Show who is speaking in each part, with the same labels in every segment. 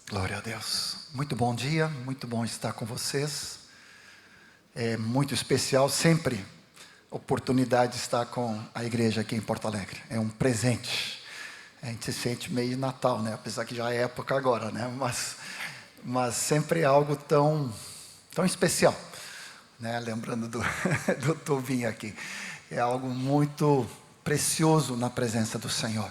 Speaker 1: Glória a Deus. Muito bom dia, muito bom estar com vocês. É muito especial sempre a oportunidade de estar com a igreja aqui em Porto Alegre. É um presente. A gente se sente meio Natal, né? Apesar que já é época agora, né? Mas sempre é algo tão especial, né? Lembrando do Tubinho aqui. É algo muito precioso na presença do Senhor.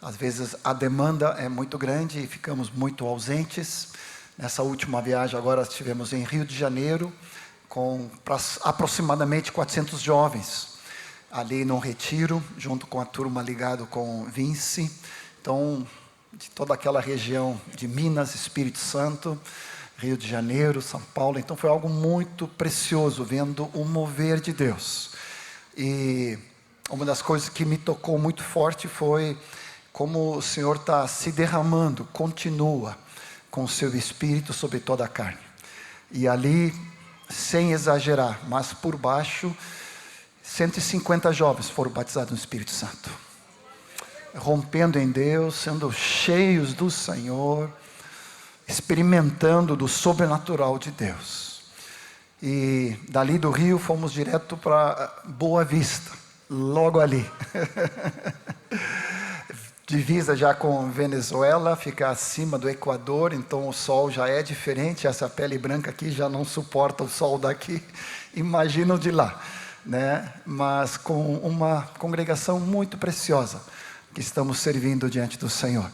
Speaker 1: Às vezes a demanda é muito grande e ficamos muito ausentes. Nessa última viagem agora estivemos em Rio de Janeiro com aproximadamente 400 jovens ali no retiro, junto com a turma ligado com Vinci. Então, de toda aquela região de Minas, Espírito Santo, Rio de Janeiro, São Paulo. Então foi algo muito precioso, vendo o mover de Deus. E uma das coisas que me tocou muito forte foi como o Senhor está se derramando, continua com o seu Espírito sobre toda a carne. E ali, sem exagerar, mas por baixo, 150 jovens foram batizados no Espírito Santo. Rompendo em Deus, sendo cheios do Senhor, experimentando do sobrenatural de Deus. E dali do Rio fomos direto para Boa Vista, logo ali. Divisa já com Venezuela, fica acima do Equador, então o sol já é diferente, essa pele branca aqui já não suporta o sol daqui, imagina o de lá, né? Mas com uma congregação muito preciosa, que estamos servindo diante do Senhor.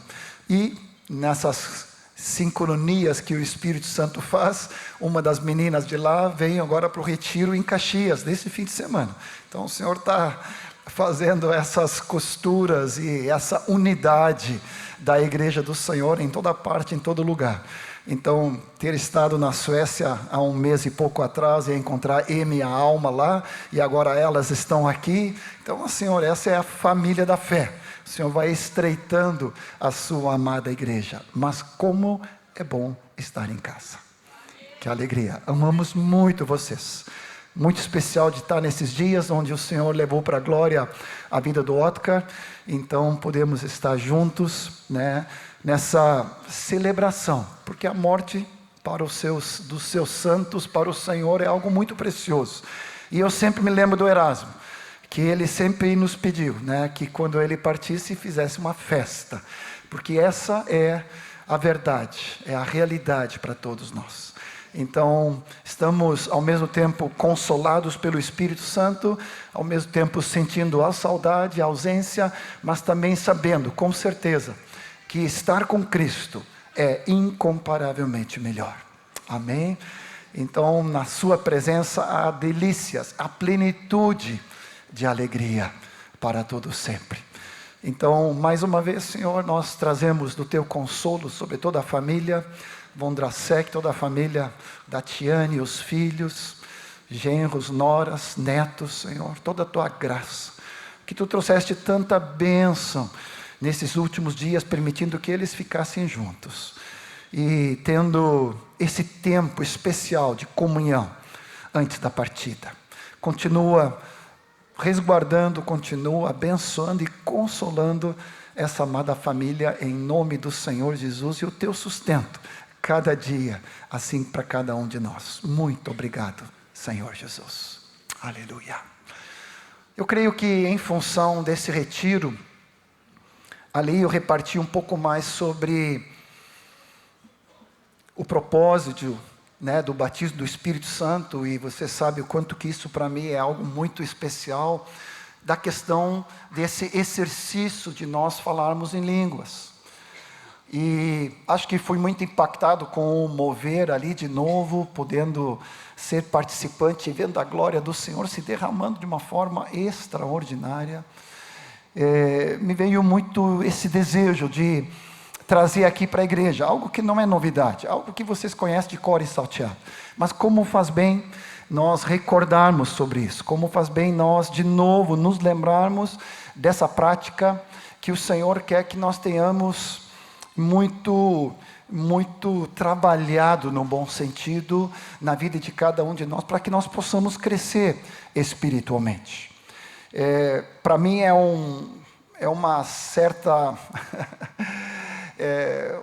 Speaker 1: E nessas sincronias que o Espírito Santo faz, uma das meninas de lá veio agora para o retiro em Caxias, nesse fim de semana. Então o Senhor está fazendo essas costuras e essa unidade da igreja do Senhor em toda parte, em todo lugar. Então, ter estado na Suécia há um mês e pouco atrás e encontrar Emi e a Alma lá, e agora elas estão aqui. Então, Senhor, essa é a família da fé. O Senhor vai estreitando a sua amada igreja. Mas como é bom estar em casa. Que alegria. Amamos muito vocês. Muito especial de estar nesses dias onde o Senhor levou para a glória a vida do Otcar. Então podemos estar juntos, né, nessa celebração, porque a morte dos seus santos para o Senhor é algo muito precioso. E eu sempre me lembro do Erasmo, que ele sempre nos pediu, né, que quando ele partisse fizesse uma festa, porque essa é a verdade, é a realidade para todos nós. Então, estamos ao mesmo tempo consolados pelo Espírito Santo, ao mesmo tempo sentindo a saudade, a ausência, mas também sabendo, com certeza, que estar com Cristo é incomparavelmente melhor. Amém? Então, na sua presença há delícias, há plenitude de alegria para todos sempre. Então, mais uma vez, Senhor, nós trazemos do Teu consolo sobre toda a família, Vondrasek, toda a família da Tiane, os filhos, genros, noras, netos, Senhor, toda a Tua graça, que Tu trouxeste tanta bênção nesses últimos dias, permitindo que eles ficassem juntos, e tendo esse tempo especial de comunhão, antes da partida. Continua resguardando, continua abençoando e consolando essa amada família, em nome do Senhor Jesus, e o Teu sustento, cada dia, assim para cada um de nós. Muito obrigado, Senhor Jesus. Aleluia. Eu creio que em função desse retiro, ali eu reparti um pouco mais sobre o propósito, né, do batismo do Espírito Santo, e você sabe o quanto que isso para mim é algo muito especial, da questão desse exercício de nós falarmos em línguas. E acho que fui muito impactado com o mover ali de novo, podendo ser participante e vendo a glória do Senhor se derramando de uma forma extraordinária. Me veio muito esse desejo de trazer aqui para a igreja, algo que não é novidade, algo que vocês conhecem de cor e salteado. Mas como faz bem nós recordarmos sobre isso, como faz bem nós de novo nos lembrarmos dessa prática que o Senhor quer que nós tenhamos muito trabalhado no bom sentido na vida de cada um de nós, para que nós possamos crescer espiritualmente. Para mim é uma certa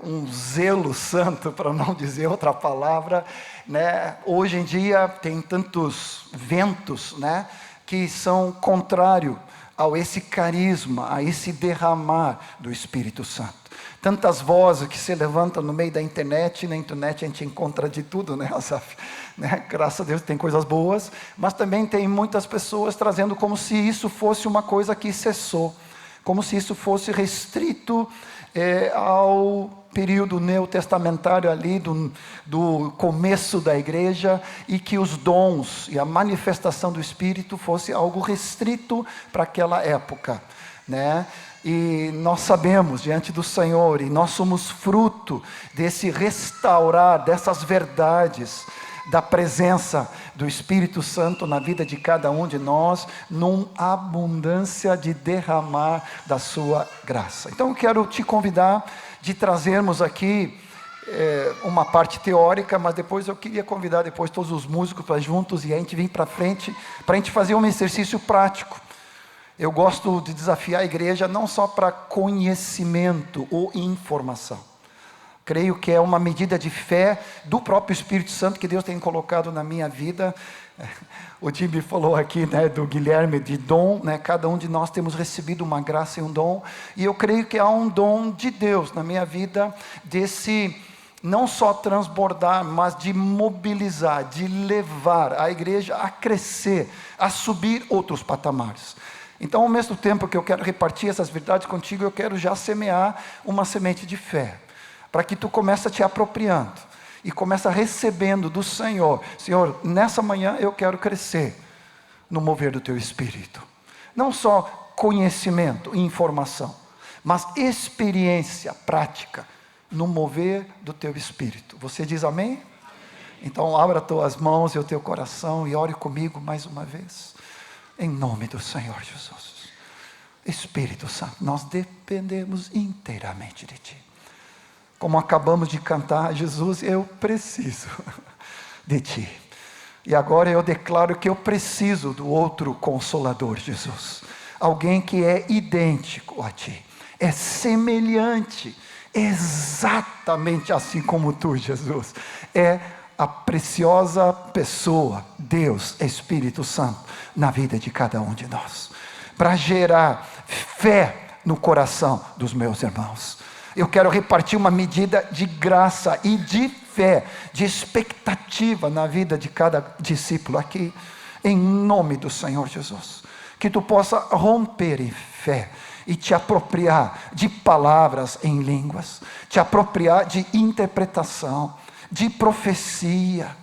Speaker 1: um zelo santo, para não dizer outra palavra, né? Hoje em dia tem tantos ventos, né, que são contrários a esse carisma, a esse derramar do Espírito Santo. Tantas vozes que se levantam no meio da internet, e na internet a gente encontra de tudo, né, Asaf? Né? Graças a Deus tem coisas boas, mas também tem muitas pessoas trazendo como se isso fosse uma coisa que cessou, como se isso fosse restrito ao período neotestamentário ali do começo da igreja, e que os dons e a manifestação do Espírito fosse algo restrito para aquela época, né? E nós sabemos diante do Senhor, e nós somos fruto desse restaurar, dessas verdades, da presença do Espírito Santo na vida de cada um de nós, numa abundância de derramar da sua graça. Então eu quero te convidar de trazermos aqui uma parte teórica, mas depois eu queria convidar depois todos os músicos para juntos, e a gente vir para frente, para a gente fazer um exercício prático. Eu gosto de desafiar a igreja não só para conhecimento ou informação. Creio que é uma medida de fé do próprio Espírito Santo que Deus tem colocado na minha vida. O Jimmy falou aqui, né, do Guilherme, de dom, né? Cada um de nós temos recebido uma graça e um dom, e eu creio que há um dom de Deus na minha vida, desse não só transbordar, mas de mobilizar, de levar a igreja a crescer, a subir outros patamares. Então, ao mesmo tempo que eu quero repartir essas verdades contigo, eu quero já semear uma semente de fé, para que tu comece a te apropriando, e comece recebendo do Senhor. Senhor, nessa manhã eu quero crescer no mover do Teu Espírito. Não só conhecimento e informação, mas experiência prática no mover do Teu Espírito. Você diz amém? Então abra as tuas mãos e o teu coração e ore comigo mais uma vez. Em nome do Senhor Jesus. Espírito Santo, nós dependemos inteiramente de Ti. Como acabamos de cantar, Jesus, eu preciso de Ti. E agora eu declaro que eu preciso do outro Consolador, Jesus. Alguém que é idêntico a Ti, é semelhante, exatamente assim como Tu, Jesus. É a preciosa pessoa, Deus, Espírito Santo, na vida de cada um de nós, para gerar fé no coração dos meus irmãos. Eu quero repartir uma medida de graça e de fé, de expectativa na vida de cada discípulo aqui, em nome do Senhor Jesus. Que tu possa romper em fé e te apropriar de palavras em línguas, te apropriar de interpretação, de profecia,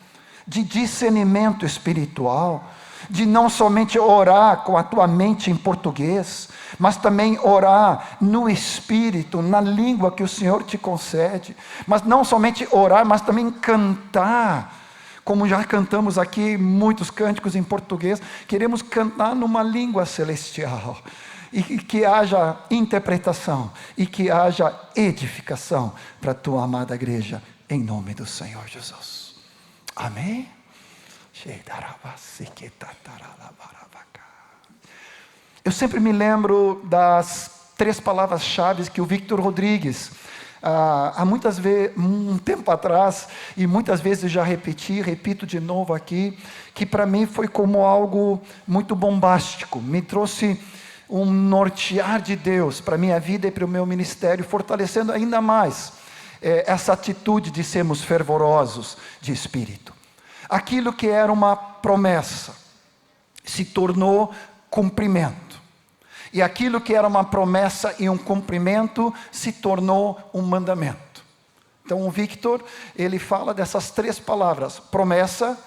Speaker 1: de discernimento espiritual, de não somente orar com a tua mente em português, mas também orar no Espírito, na língua que o Senhor te concede. Mas não somente orar, mas também cantar, como já cantamos aqui muitos cânticos em português. Queremos cantar numa língua celestial, e que haja interpretação, e que haja edificação para a tua amada igreja, em nome do Senhor Jesus. Amém? Eu sempre me lembro das 3 palavras-chave que o Victor Rodrigues, há muitas vezes, um tempo atrás, e muitas vezes eu já repito de novo aqui, que para mim foi como algo muito bombástico, me trouxe um nortear de Deus para a minha vida e para o meu ministério, fortalecendo ainda mais essa atitude de sermos fervorosos de espírito. Aquilo que era uma promessa se tornou cumprimento, e aquilo que era uma promessa e um cumprimento se tornou um mandamento. Então o Victor, ele fala dessas 3 palavras: promessa,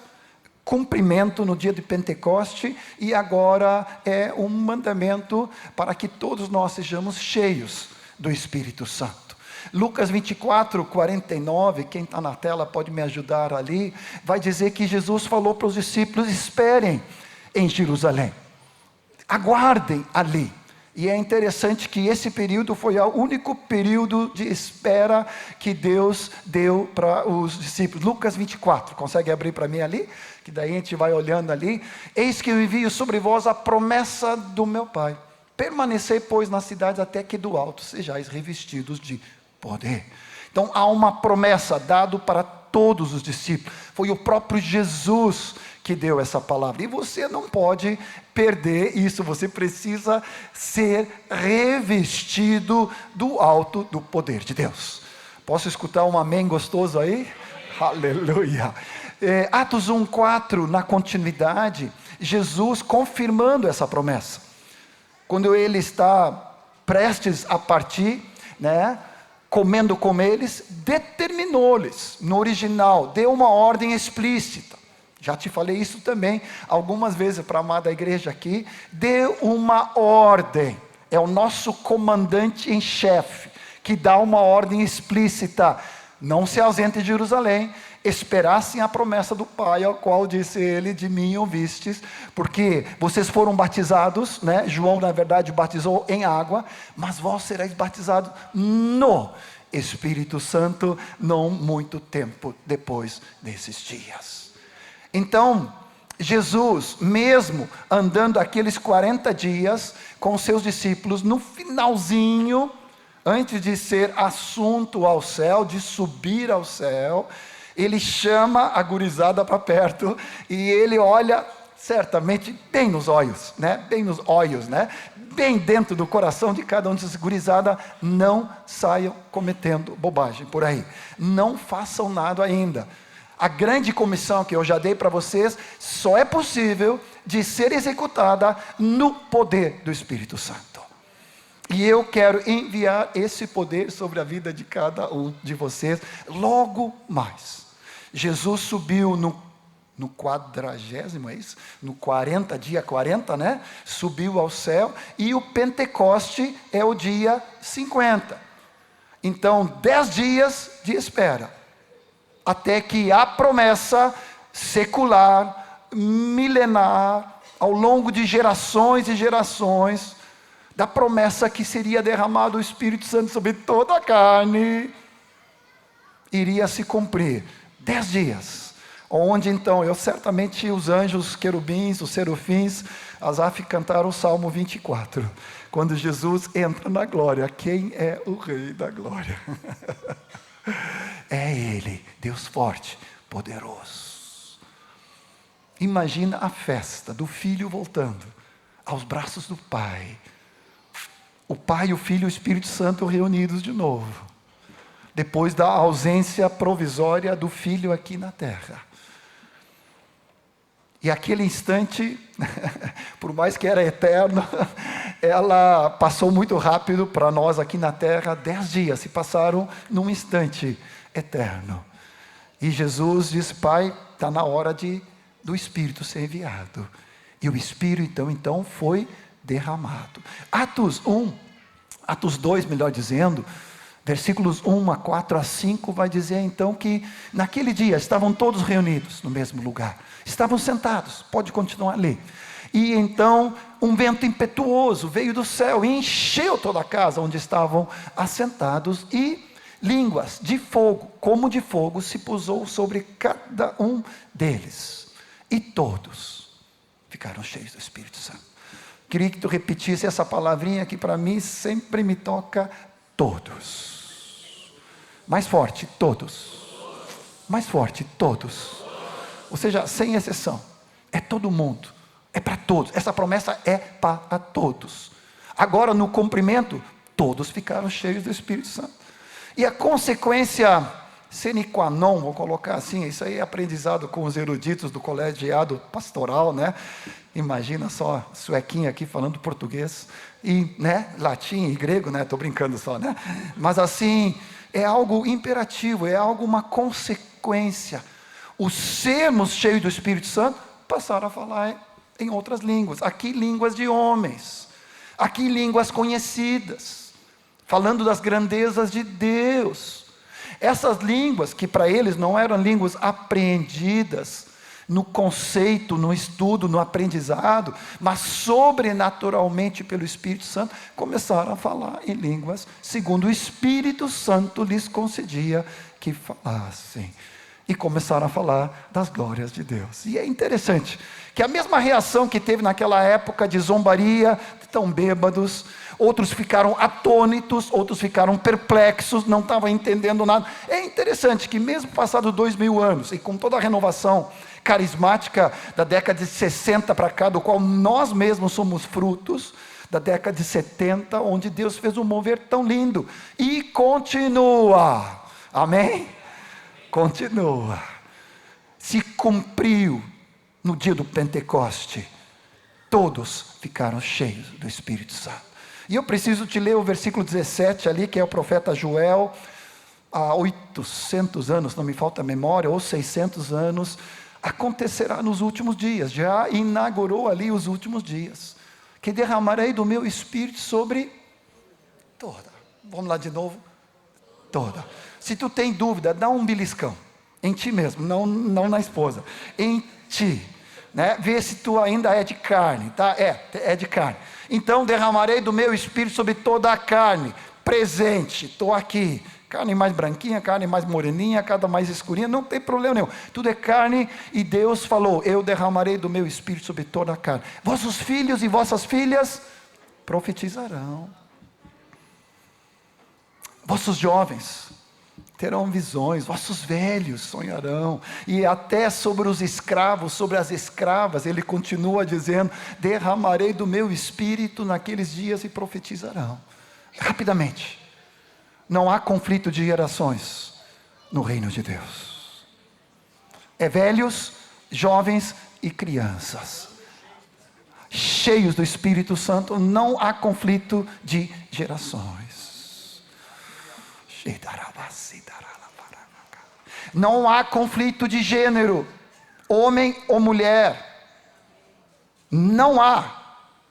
Speaker 1: cumprimento no dia de Pentecoste, e agora é um mandamento para que todos nós sejamos cheios do Espírito Santo. Lucas 24, 49, quem está na tela pode me ajudar ali, vai dizer que Jesus falou para os discípulos: esperem em Jerusalém, aguardem ali. E é interessante que esse período foi o único período de espera que Deus deu para os discípulos. Lucas 24, consegue abrir para mim ali? Que daí a gente vai olhando ali. Eis que eu envio sobre vós a promessa do meu Pai. Permanecei, pois, na cidade até que do alto sejais revestidos de poder. Então há uma promessa dada para todos os discípulos. Foi o próprio Jesus que deu essa palavra. E você não pode perder isso. Você precisa ser revestido do alto do poder de Deus. Posso escutar um amém gostoso aí? Aleluia. Atos 1:4, na continuidade, Jesus confirmando essa promessa. Quando ele está prestes a partir, né, comendo com eles, determinou-lhes, no original, deu uma ordem explícita. Já te falei isso também algumas vezes para a amada igreja aqui. Deu uma ordem. É o nosso comandante em chefe que dá uma ordem explícita. Não se ausente de Jerusalém, esperassem a promessa do Pai, ao qual disse ele: de mim ouvistes, porque vocês foram batizados, né? João na verdade batizou em água, mas vós sereis batizados no Espírito Santo, não muito tempo depois desses dias. Então, Jesus, mesmo andando aqueles 40 dias com seus discípulos, no finalzinho, antes de ser assunto ao céu, de subir ao céu, ele chama a gurizada para perto, e ele olha certamente bem nos olhos, né? Bem nos olhos, né? Bem dentro do coração de cada um desses gurizada: não saiam cometendo bobagem por aí, não façam nada ainda. A grande comissão que eu já dei para vocês só é possível de ser executada no poder do Espírito Santo. E eu quero enviar esse poder sobre a vida de cada um de vocês logo mais. Jesus subiu no 40º, é isso? No 40, dia 40, né? Subiu ao céu, e o Pentecoste é o dia 50. Então, 10 dias de espera, até que a promessa secular, milenar, ao longo de gerações e gerações, da promessa que seria derramado o Espírito Santo sobre toda a carne, iria se cumprir. 10 dias, onde então certamente os anjos, os querubins, os serufins, Asaf cantaram o Salmo 24, quando Jesus entra na glória. Quem é o Rei da glória? É Ele, Deus forte, poderoso. Imagina a festa do Filho voltando aos braços do Pai. O Pai, o Filho e o Espírito Santo reunidos de novo, depois da ausência provisória do Filho aqui na terra. E aquele instante, por mais que era eterno, ela passou muito rápido para nós aqui na terra. 10 dias se passaram num instante eterno. E Jesus disse: Pai, está na hora do Espírito ser enviado. E o Espírito então foi derramado. Atos 2, melhor dizendo, versículos 1-4-5, vai dizer então que naquele dia estavam todos reunidos no mesmo lugar, estavam sentados, pode continuar a ler. E então um vento impetuoso veio do céu e encheu toda a casa onde estavam assentados, e línguas de fogo, como de fogo, se pousou sobre cada um deles, e todos ficaram cheios do Espírito Santo. Queria que tu repetisse essa palavrinha que para mim sempre me toca: todos. Mais forte: todos. Mais forte: todos. Ou seja, sem exceção, é todo mundo, é para todos. Essa promessa é para todos. Agora, no cumprimento, todos ficaram cheios do Espírito Santo. E a consequência sine qua non, vou colocar assim, isso aí é aprendizado com os eruditos do colegiado pastoral, né? Imagina só, suequinha aqui falando português, e, né, latim e grego, né? Estou brincando só, né? Mas assim, é algo imperativo, é algo, uma consequência. Os sermos cheios do Espírito Santo passaram a falar em outras línguas, aqui línguas de homens, aqui línguas conhecidas, falando das grandezas de Deus. Essas línguas, que para eles não eram línguas apreendidas no conceito, no estudo, no aprendizado, mas sobrenaturalmente pelo Espírito Santo, começaram a falar em línguas segundo o Espírito Santo lhes concedia que falassem. e começaram a falar das glórias de Deus. E é interessante que a mesma reação que teve naquela época de zombaria, tão bêbados, outros ficaram atônitos, outros ficaram perplexos, não estavam entendendo nada. É interessante que mesmo passados 2000 anos, e com toda a renovação carismática da década de 60 para cá, do qual nós mesmos somos frutos, da década de 70, onde Deus fez um mover tão lindo, e continua, amém? Continua, se cumpriu no dia do Pentecoste, todos ficaram cheios do Espírito Santo. E eu preciso te ler o versículo 17 ali, que é o profeta Joel, há 800 anos, não me falta a memória, ou 600 anos, acontecerá nos últimos dias, já inaugurou ali os últimos dias, que derramarei do meu Espírito sobre toda, vamos lá de novo, toda. Se tu tem dúvida, dá um beliscão, em ti mesmo, não na esposa, em ti, né? Vê se tu ainda é de carne, tá? É de carne. Então derramarei do meu Espírito sobre toda a carne, presente, estou aqui, carne mais branquinha, carne mais moreninha, cada mais escurinha, não tem problema nenhum, tudo é carne, e Deus falou, eu derramarei do meu Espírito sobre toda a carne, vossos filhos e vossas filhas profetizarão, vossos jovens terão visões, vossos velhos sonharão, e até sobre os escravos, sobre as escravas, ele continua dizendo, derramarei do meu Espírito naqueles dias e profetizarão. Rapidamente, não há conflito de gerações no reino de Deus, é velhos, jovens e crianças, cheios do Espírito Santo, não há conflito de gerações, não há conflito de gênero, homem ou mulher, não há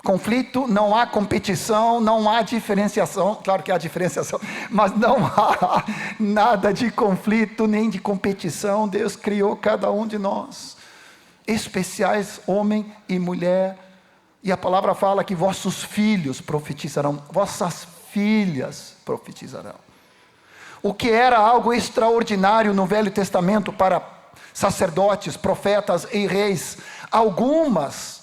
Speaker 1: conflito, não há competição, não há diferenciação, claro que há diferenciação, mas não há nada de conflito, nem de competição. Deus criou cada um de nós, especiais, homem e mulher, e a palavra fala que vossos filhos profetizarão, vossas filhas profetizarão. O que era algo extraordinário no Velho Testamento para sacerdotes, profetas e reis, algumas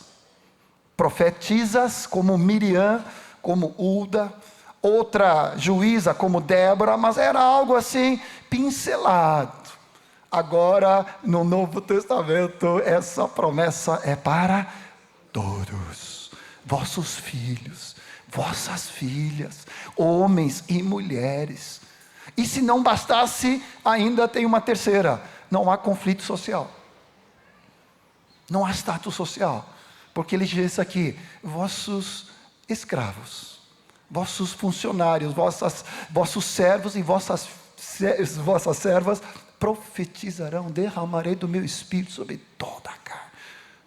Speaker 1: profetisas como Miriam, como Ulda, outra juíza como Débora, mas era algo assim pincelado. Agora no Novo Testamento essa promessa é para todos, vossos filhos, vossas filhas, homens e mulheres. E se não bastasse, ainda tem uma terceira, não há conflito social, não há status social, porque ele diz aqui, vossos escravos, vossos funcionários, vossos servos e vossas servas profetizarão, derramarei do meu Espírito sobre toda a carne.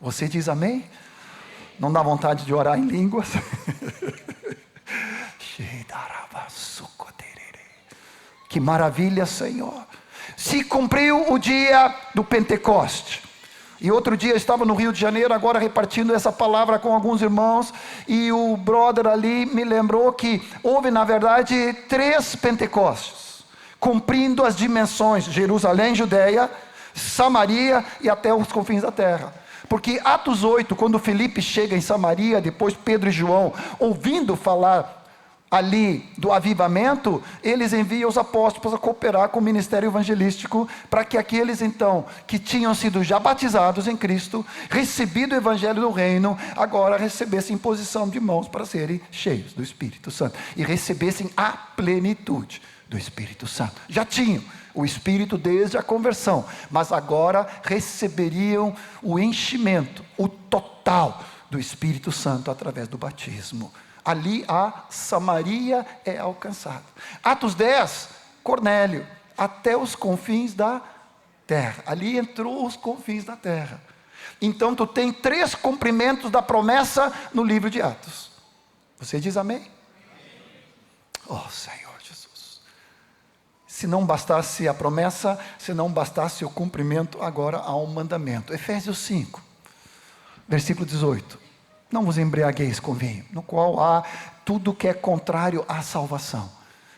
Speaker 1: Você diz amém? Não dá vontade de orar em línguas? Que maravilha, Senhor. Se cumpriu o dia do Pentecoste. E outro dia eu estava no Rio de Janeiro, agora repartindo essa palavra com alguns irmãos, e o brother ali me lembrou que houve na verdade 3 Pentecostes, cumprindo as dimensões, Jerusalém, Judeia, Samaria e até os confins da terra. Porque Atos 8, quando Filipe chega em Samaria, depois Pedro e João, ouvindo falar ali do avivamento, eles enviam os apóstolos a cooperar com o ministério evangelístico, para que aqueles então, que tinham sido já batizados em Cristo, recebido o evangelho do reino, agora recebessem imposição de mãos para serem cheios do Espírito Santo, e recebessem a plenitude do Espírito Santo. Já tinham o Espírito desde a conversão, mas agora receberiam o enchimento, o total do Espírito Santo através do batismo. Ali a Samaria é alcançada. Atos 10, Cornélio, até os confins da terra. Ali entrou os confins da terra. Então tu tem 3 cumprimentos da promessa no livro de Atos. Você diz amém? Oh Senhor Jesus. Se não bastasse a promessa, se não bastasse o cumprimento, agora há um mandamento. Efésios 5, versículo 18. Não vos embriagueis com vinho, no qual há tudo que é contrário à salvação,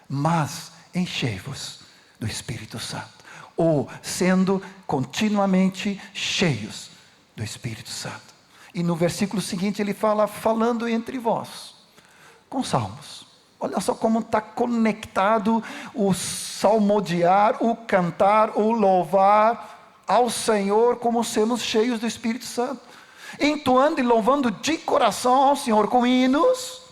Speaker 1: mas enchei-vos do Espírito Santo. Ou sendo continuamente cheios do Espírito Santo. E no versículo seguinte ele fala, falando entre vós, com salmos. Olha só como está conectado o salmodiar, o cantar, o louvar ao Senhor, como sermos cheios do Espírito Santo. Entoando e louvando de coração ao Senhor com hinos,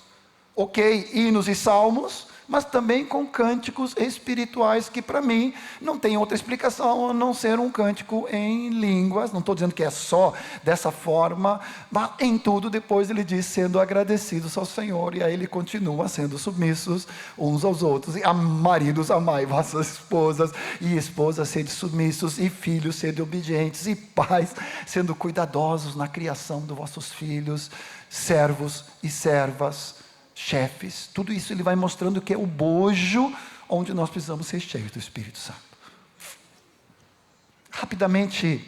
Speaker 1: hinos e salmos, mas também com cânticos espirituais, que para mim não tem outra explicação a não ser um cântico em línguas. Não estou dizendo que é só dessa forma, mas em tudo depois ele diz, sendo agradecidos ao Senhor, e aí ele continua sendo submissos uns aos outros, e maridos, amai vossas esposas, e esposas sede submissos, e filhos sede obedientes, e pais sendo cuidadosos na criação dos vossos filhos, servos e servas, chefes. Tudo isso ele vai mostrando que é o bojo onde nós precisamos ser cheios do Espírito Santo. Rapidamente,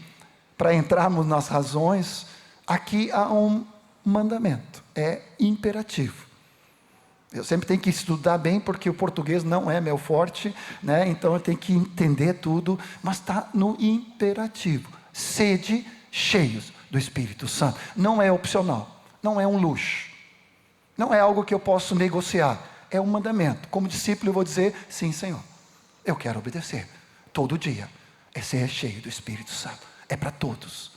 Speaker 1: para entrarmos nas razões, aqui há um mandamento, é imperativo. Eu sempre tenho que estudar bem, porque o português não é meu forte, né? Então eu tenho que entender tudo, mas está no imperativo. Sede cheios do Espírito Santo. Não é opcional, não é um luxo. Não é algo que eu posso negociar, é um mandamento. Como discípulo eu vou dizer, sim Senhor, eu quero obedecer, todo dia, é ser cheio do Espírito Santo, é para todos.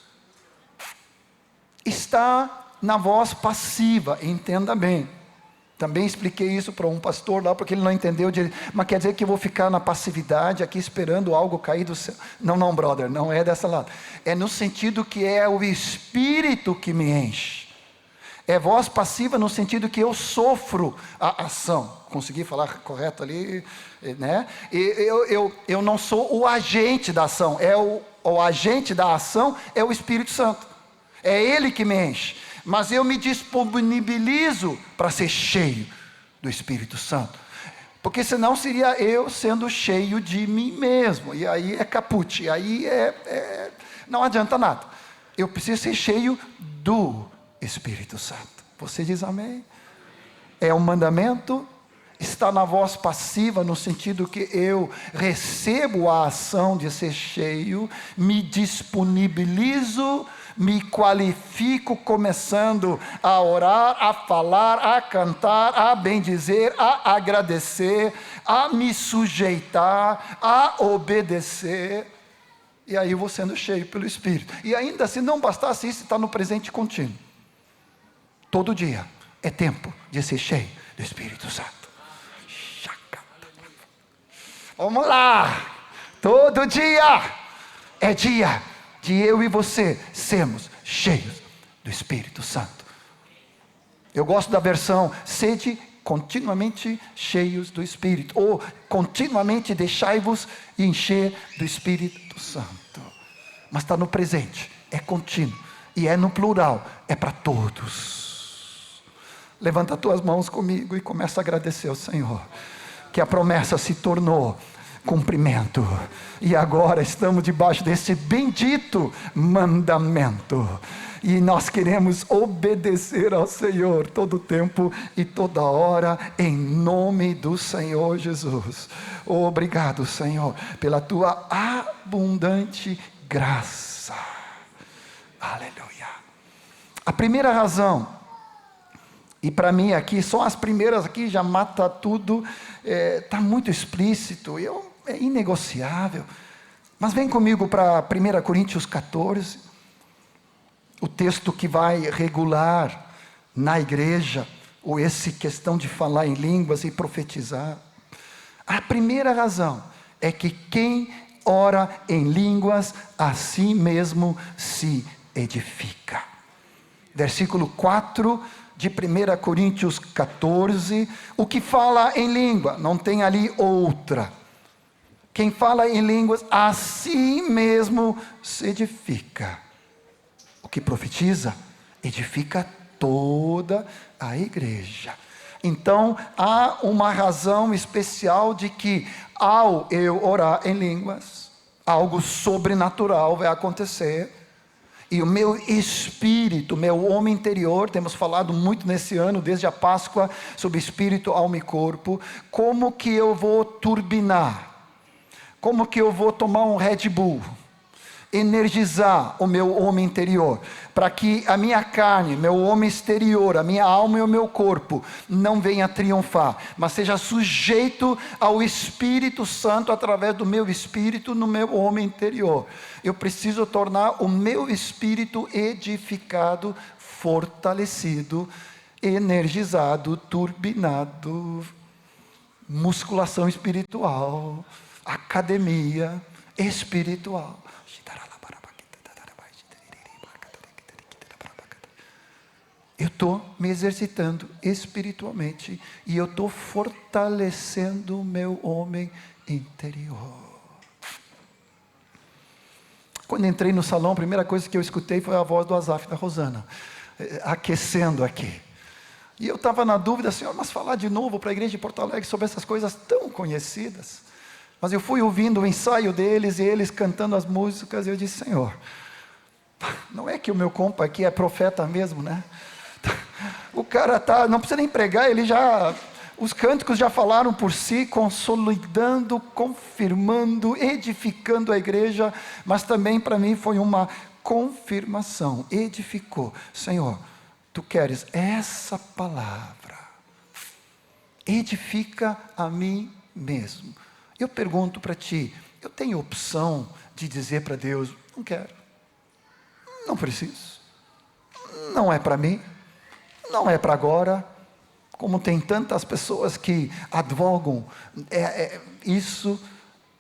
Speaker 1: Está na voz passiva, entenda bem. Também expliquei isso para um pastor lá, porque ele não entendeu, mas quer dizer que eu vou ficar na passividade aqui esperando algo cair do céu? Não brother, não é dessa lado. É no sentido que é o Espírito que me enche. É voz passiva no sentido que eu sofro a ação. Consegui falar correto ali, né? Eu não sou o agente da ação. O agente da ação é o Espírito Santo. É Ele que me enche. Mas eu me disponibilizo para ser cheio do Espírito Santo. Porque senão seria eu sendo cheio de mim mesmo. E aí é caput. E aí não adianta nada. Eu preciso ser cheio do Espírito Santo. Você diz amém? É um mandamento, está na voz passiva, no sentido que eu recebo a ação de ser cheio, me disponibilizo, me qualifico, começando a orar, a falar, a cantar, a bendizer, a agradecer, a me sujeitar, a obedecer. E aí eu vou sendo cheio pelo Espírito. E ainda se não bastasse isso, está no presente contínuo. Todo dia é tempo de ser cheio do Espírito Santo. Vamos lá. Todo dia é dia de eu e você sermos cheios do Espírito Santo. Eu gosto da versão, sede continuamente cheios do Espírito, ou continuamente deixai-vos encher do Espírito Santo. Mas está no presente, é contínuo, e é no plural, é para todos. Levanta as tuas mãos comigo e começa a agradecer ao Senhor, que a promessa se tornou cumprimento, e agora estamos debaixo desse bendito mandamento, e nós queremos obedecer ao Senhor todo tempo e toda hora, em nome do Senhor Jesus. Obrigado, Senhor, pela tua abundante graça. Aleluia. A primeira razão, e para mim aqui, só as primeiras aqui já mata tudo, está muito explícito, é inegociável. Mas vem comigo para 1 Coríntios 14, o texto que vai regular na igreja, ou essa questão de falar em línguas e profetizar. A primeira razão é que quem ora em línguas, a si mesmo se edifica. Versículo 4 de 1 Coríntios 14, o que fala em língua, não tem ali outra. Quem fala em línguas, a si mesmo se edifica. O que profetiza, edifica toda a igreja. Então, há uma razão especial de que, ao eu orar em línguas, algo sobrenatural vai acontecer. E o meu espírito, meu homem interior, temos falado muito nesse ano, desde a Páscoa, sobre espírito, alma e corpo, como que eu vou turbinar, Como que eu vou tomar um Red Bull? Energizar o meu homem interior, para que a minha carne, meu homem exterior, a minha alma e o meu corpo não venha triunfar, mas seja sujeito ao Espírito Santo através do meu espírito no meu homem interior. Eu preciso tornar o meu espírito edificado, fortalecido, energizado, turbinado, musculação espiritual, academia espiritual. Eu estou me exercitando espiritualmente e eu estou fortalecendo o meu homem interior. Quando entrei no salão, a primeira coisa que eu escutei foi a voz do Asaf, da Rosana, aquecendo aqui. E eu estava na dúvida, Senhor, mas falar de novo para a igreja de Porto Alegre sobre essas coisas tão conhecidas. Mas eu fui ouvindo o ensaio deles e eles cantando as músicas e eu disse, Senhor, não é que o meu compa aqui é profeta mesmo, né? O cara não precisa nem pregar, os cânticos já falaram por si, consolidando, confirmando, edificando a igreja, mas também para mim foi uma confirmação, edificou. Senhor, Tu queres essa palavra, edifica a mim mesmo. Eu pergunto para ti, eu tenho opção de dizer para Deus, não quero, não preciso, não é para mim, não é para agora, como tem tantas pessoas que advogam isso,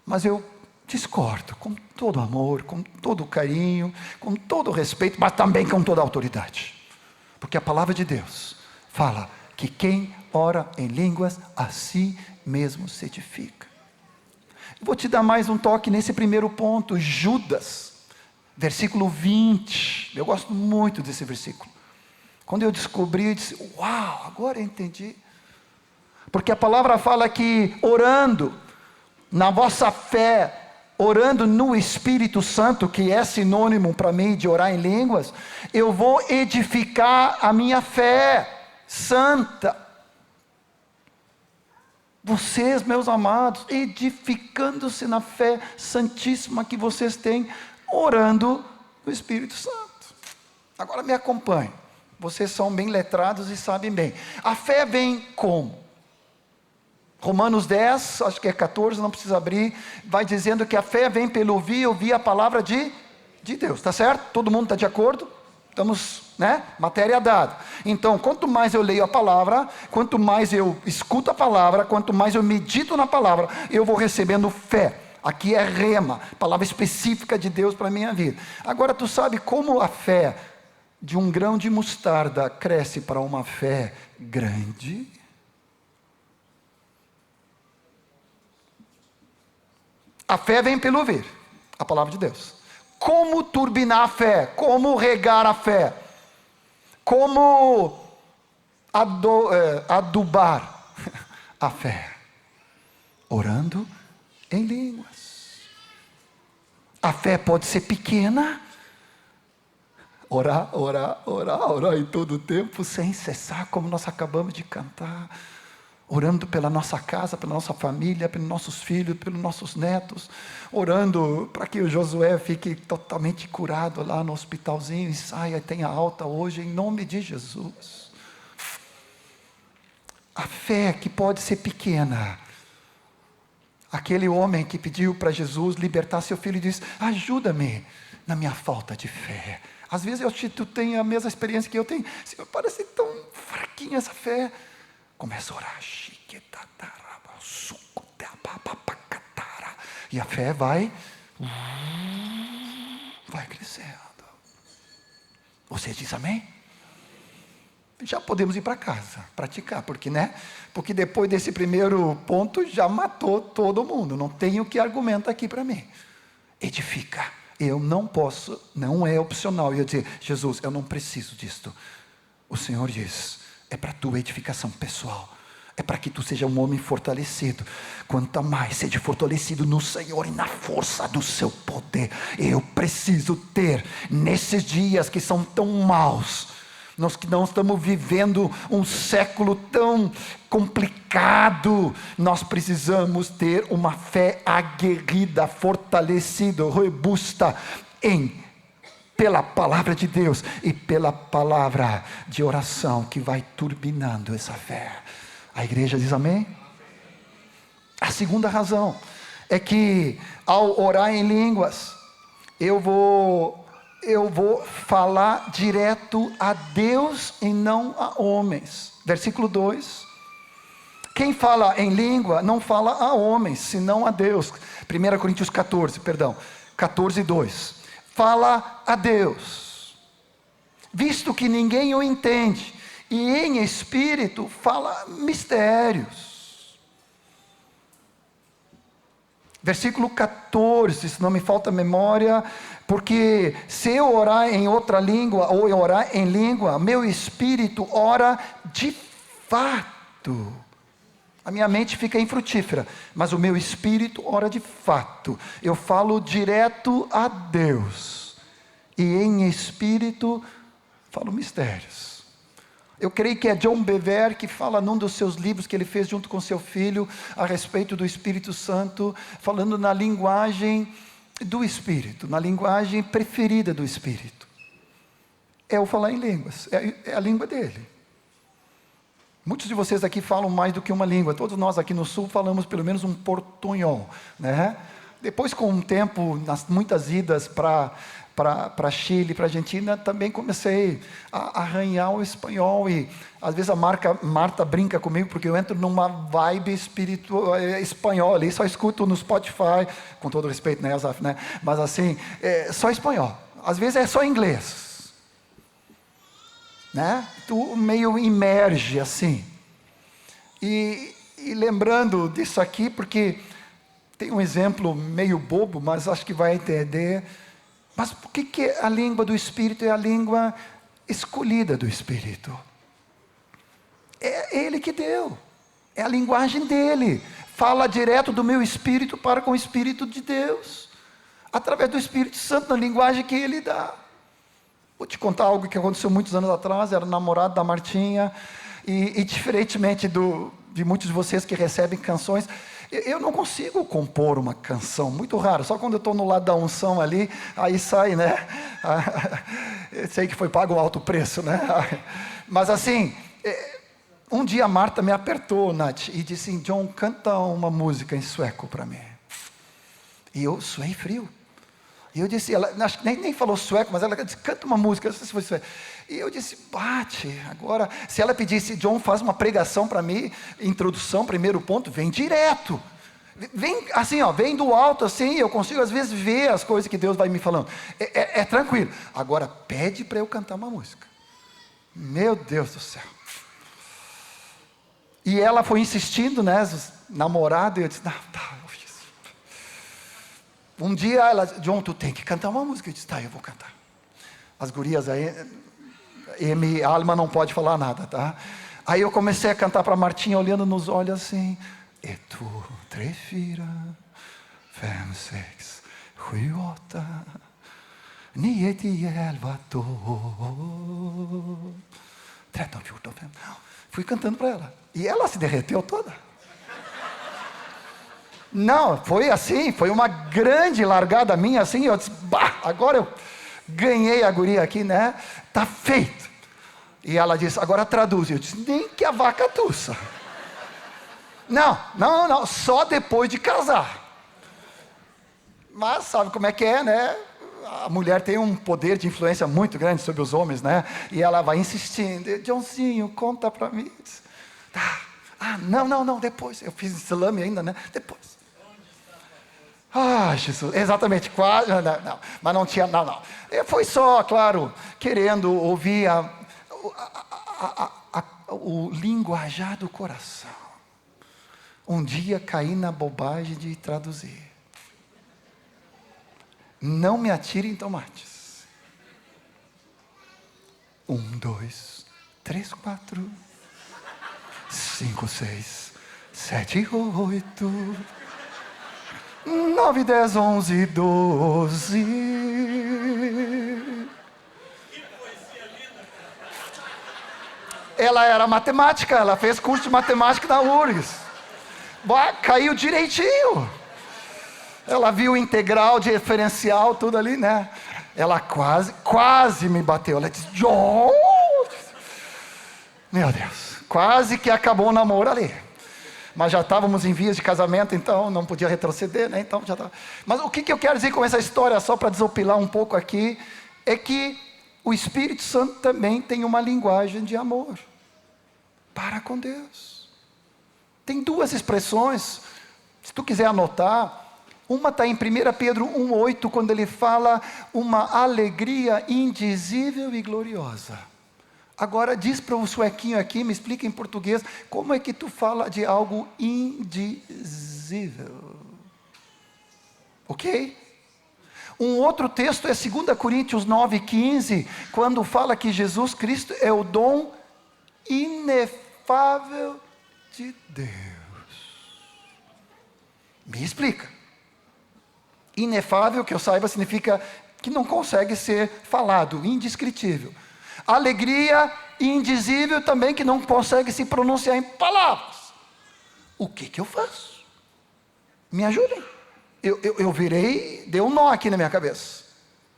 Speaker 1: mas eu discordo, com todo amor, com todo carinho, com todo respeito, mas também com toda autoridade, porque a palavra de Deus fala que quem ora em línguas, a si mesmo se edifica. Eu vou te dar mais um toque nesse primeiro ponto, Judas, versículo 20, eu gosto muito desse versículo. Quando eu descobri, eu disse, uau, agora eu entendi. Porque a palavra fala que orando, na vossa fé, orando no Espírito Santo, que é sinônimo para mim de orar em línguas, eu vou edificar a minha fé santa. Vocês, meus amados, edificando-se na fé santíssima que vocês têm, orando no Espírito Santo. Agora me acompanhe. Vocês são bem letrados e sabem bem. A fé vem como? Romanos 10, acho que é 14, não precisa abrir, vai dizendo que a fé vem pelo ouvir a palavra de Deus, está certo? Todo mundo está de acordo? Estamos, matéria dada. Então, quanto mais eu leio a palavra, quanto mais eu escuto a palavra, quanto mais eu medito na palavra, eu vou recebendo fé. Aqui é rema, palavra específica de Deus para a minha vida. Agora, tu sabe como a fé de um grão de mostarda cresce para uma fé grande? A fé vem pelo ouvir a palavra de Deus. Como turbinar a fé? Como regar a fé? Como adubar a fé? Orando em línguas. A fé pode ser pequena. Orar em todo o tempo, sem cessar, como nós acabamos de cantar. Orando pela nossa casa, pela nossa família, pelos nossos filhos, pelos nossos netos. Orando para que o Josué fique totalmente curado lá no hospitalzinho e saia e tenha alta hoje, em nome de Jesus. A fé que pode ser pequena. Aquele homem que pediu para Jesus libertar seu filho e disse, ajuda-me na minha falta de fé. Às vezes tu tem a mesma experiência que eu tenho. Senhor, parece tão fraquinha essa fé. Começa a orar. E a fé vai crescendo. Você diz amém? Já podemos ir para casa, praticar, porque depois desse primeiro ponto já matou todo mundo. Não tenho o que argumentar aqui para mim. Edifica. Eu não posso, não é opcional. Eu dizer, Jesus, eu não preciso disto. O Senhor diz, é para a tua edificação pessoal. É para que tu seja um homem fortalecido. Quanto mais seja fortalecido no Senhor e na força do seu poder. Eu preciso ter, nesses dias que são tão maus, Nós que não estamos vivendo um século tão complicado, nós precisamos ter uma fé aguerrida, fortalecida, robusta pela palavra de Deus e pela palavra de oração que vai turbinando essa fé. A igreja diz amém? A segunda razão é que ao orar em línguas, eu vou falar direto a Deus e não a homens. Versículo 2. Quem fala em língua não fala a homens, senão a Deus. 1 Coríntios 14, 2. Fala a Deus, visto que ninguém o entende, e em espírito fala mistérios. Versículo 14, se não me falta memória, porque se eu orar em outra língua, ou eu orar em língua, meu espírito ora de fato. A minha mente fica infrutífera, mas o meu espírito ora de fato. Eu falo direto a Deus, e em espírito falo mistérios. Eu creio que é John Bevere que fala num dos seus livros que ele fez junto com seu filho, a respeito do Espírito Santo, falando na linguagem do Espírito, na linguagem preferida do Espírito. É o falar em línguas, é a língua dele. Muitos de vocês aqui falam mais do que uma língua. Todos nós aqui no sul falamos pelo menos um portunhol, né? Depois, com o tempo, nas muitas idas para Chile, para Argentina, também comecei a arranhar o espanhol. E às vezes a Marta brinca comigo, porque eu entro numa vibe espiritual espanhol ali, só escuto no Spotify, com todo respeito, né, Azaf, né? Mas assim, só espanhol. Às vezes é só inglês. Né? Tu meio imerge assim. E lembrando disso aqui, porque tem um exemplo meio bobo, mas acho que vai entender. Mas por que a língua do Espírito é a língua escolhida do Espírito? É Ele que deu. É a linguagem dele. Fala direto do meu espírito para com o Espírito de Deus. Através do Espírito Santo, na linguagem que Ele dá. Vou te contar algo que aconteceu muitos anos atrás. Era namorado da Martinha. E diferentemente de muitos de vocês que recebem canções, eu não consigo compor uma canção, muito raro. Só quando eu estou no lado da unção ali, aí sai, né? Eu sei que foi pago um alto preço, né? Mas assim, um dia a Marta me apertou, Nath, e disse assim: John, canta uma música em sueco para mim. E eu suei frio. E eu disse, ela nem falou sueco, mas ela disse, canta uma música, eu não sei se foi sueco. E eu disse, bate, agora, se ela pedisse, John, faz uma pregação para mim, introdução, primeiro ponto, vem direto. Vem assim, ó, vem do alto assim, eu consigo às vezes ver as coisas que Deus vai me falando. É tranquilo. Agora, pede para eu cantar uma música. Meu Deus do céu. E ela foi insistindo, né, namorado, e eu disse, não, tá. Um dia ela disse, John, tu tem que cantar uma música. Eu disse, tá, eu vou cantar. As gurias aí, minha alma não pode falar nada, tá? Aí eu comecei a cantar para a Martinha, olhando nos olhos assim. E tu, 3, 4, 5, 6, 7, 8, 9, 10, 11, 12, 13, 14, 15. Fui cantando para ela. E ela se derreteu toda. Não, foi assim, foi uma grande largada minha assim, eu disse, bah, agora eu ganhei a guria aqui, né? Tá feito. E ela disse, agora traduz. Eu disse, nem que a vaca tussa. Não, só depois de casar. Mas sabe como é que é, né? A mulher tem um poder de influência muito grande sobre os homens, né? E ela vai insistindo, Johnzinho, conta para mim. Tá. Ah, não, depois. Eu fiz salame ainda, né? Depois. Ah, Jesus, exatamente, quase, não, mas não tinha, não. Foi só, claro, querendo ouvir o linguajar do coração. Um dia caí na bobagem de traduzir. Não me atire em tomates. 1, 2, 3, 4, 5, 6, 7, 8... 9, 10, 11, 12.
Speaker 2: Que poesia linda!
Speaker 1: Ela era matemática, ela fez curso de matemática na URGS. Caiu direitinho. Ela viu o integral, diferencial, tudo ali, né? Ela quase me bateu. Ela disse, John! Meu Deus, quase que acabou o namoro ali. Mas já estávamos em vias de casamento, então não podia retroceder, né? Então já estava. Mas o que eu quero dizer com essa história, só para desopilar um pouco aqui, é que o Espírito Santo também tem uma linguagem de amor para com Deus. Tem duas expressões, se tu quiser anotar. Uma está em 1 Pedro 1,8, quando ele fala uma alegria indizível e gloriosa. Agora diz para o suequinho aqui, me explica em português, como é que tu fala de algo indizível? Ok? Um outro texto é 2 Coríntios 9,15, quando fala que Jesus Cristo é o dom inefável de Deus. Me explica. Inefável, que eu saiba, significa que não consegue ser falado, indescritível. Alegria indizível também, que não consegue se pronunciar em palavras. O que eu faço? Me ajudem. Eu virei, deu um nó aqui na minha cabeça.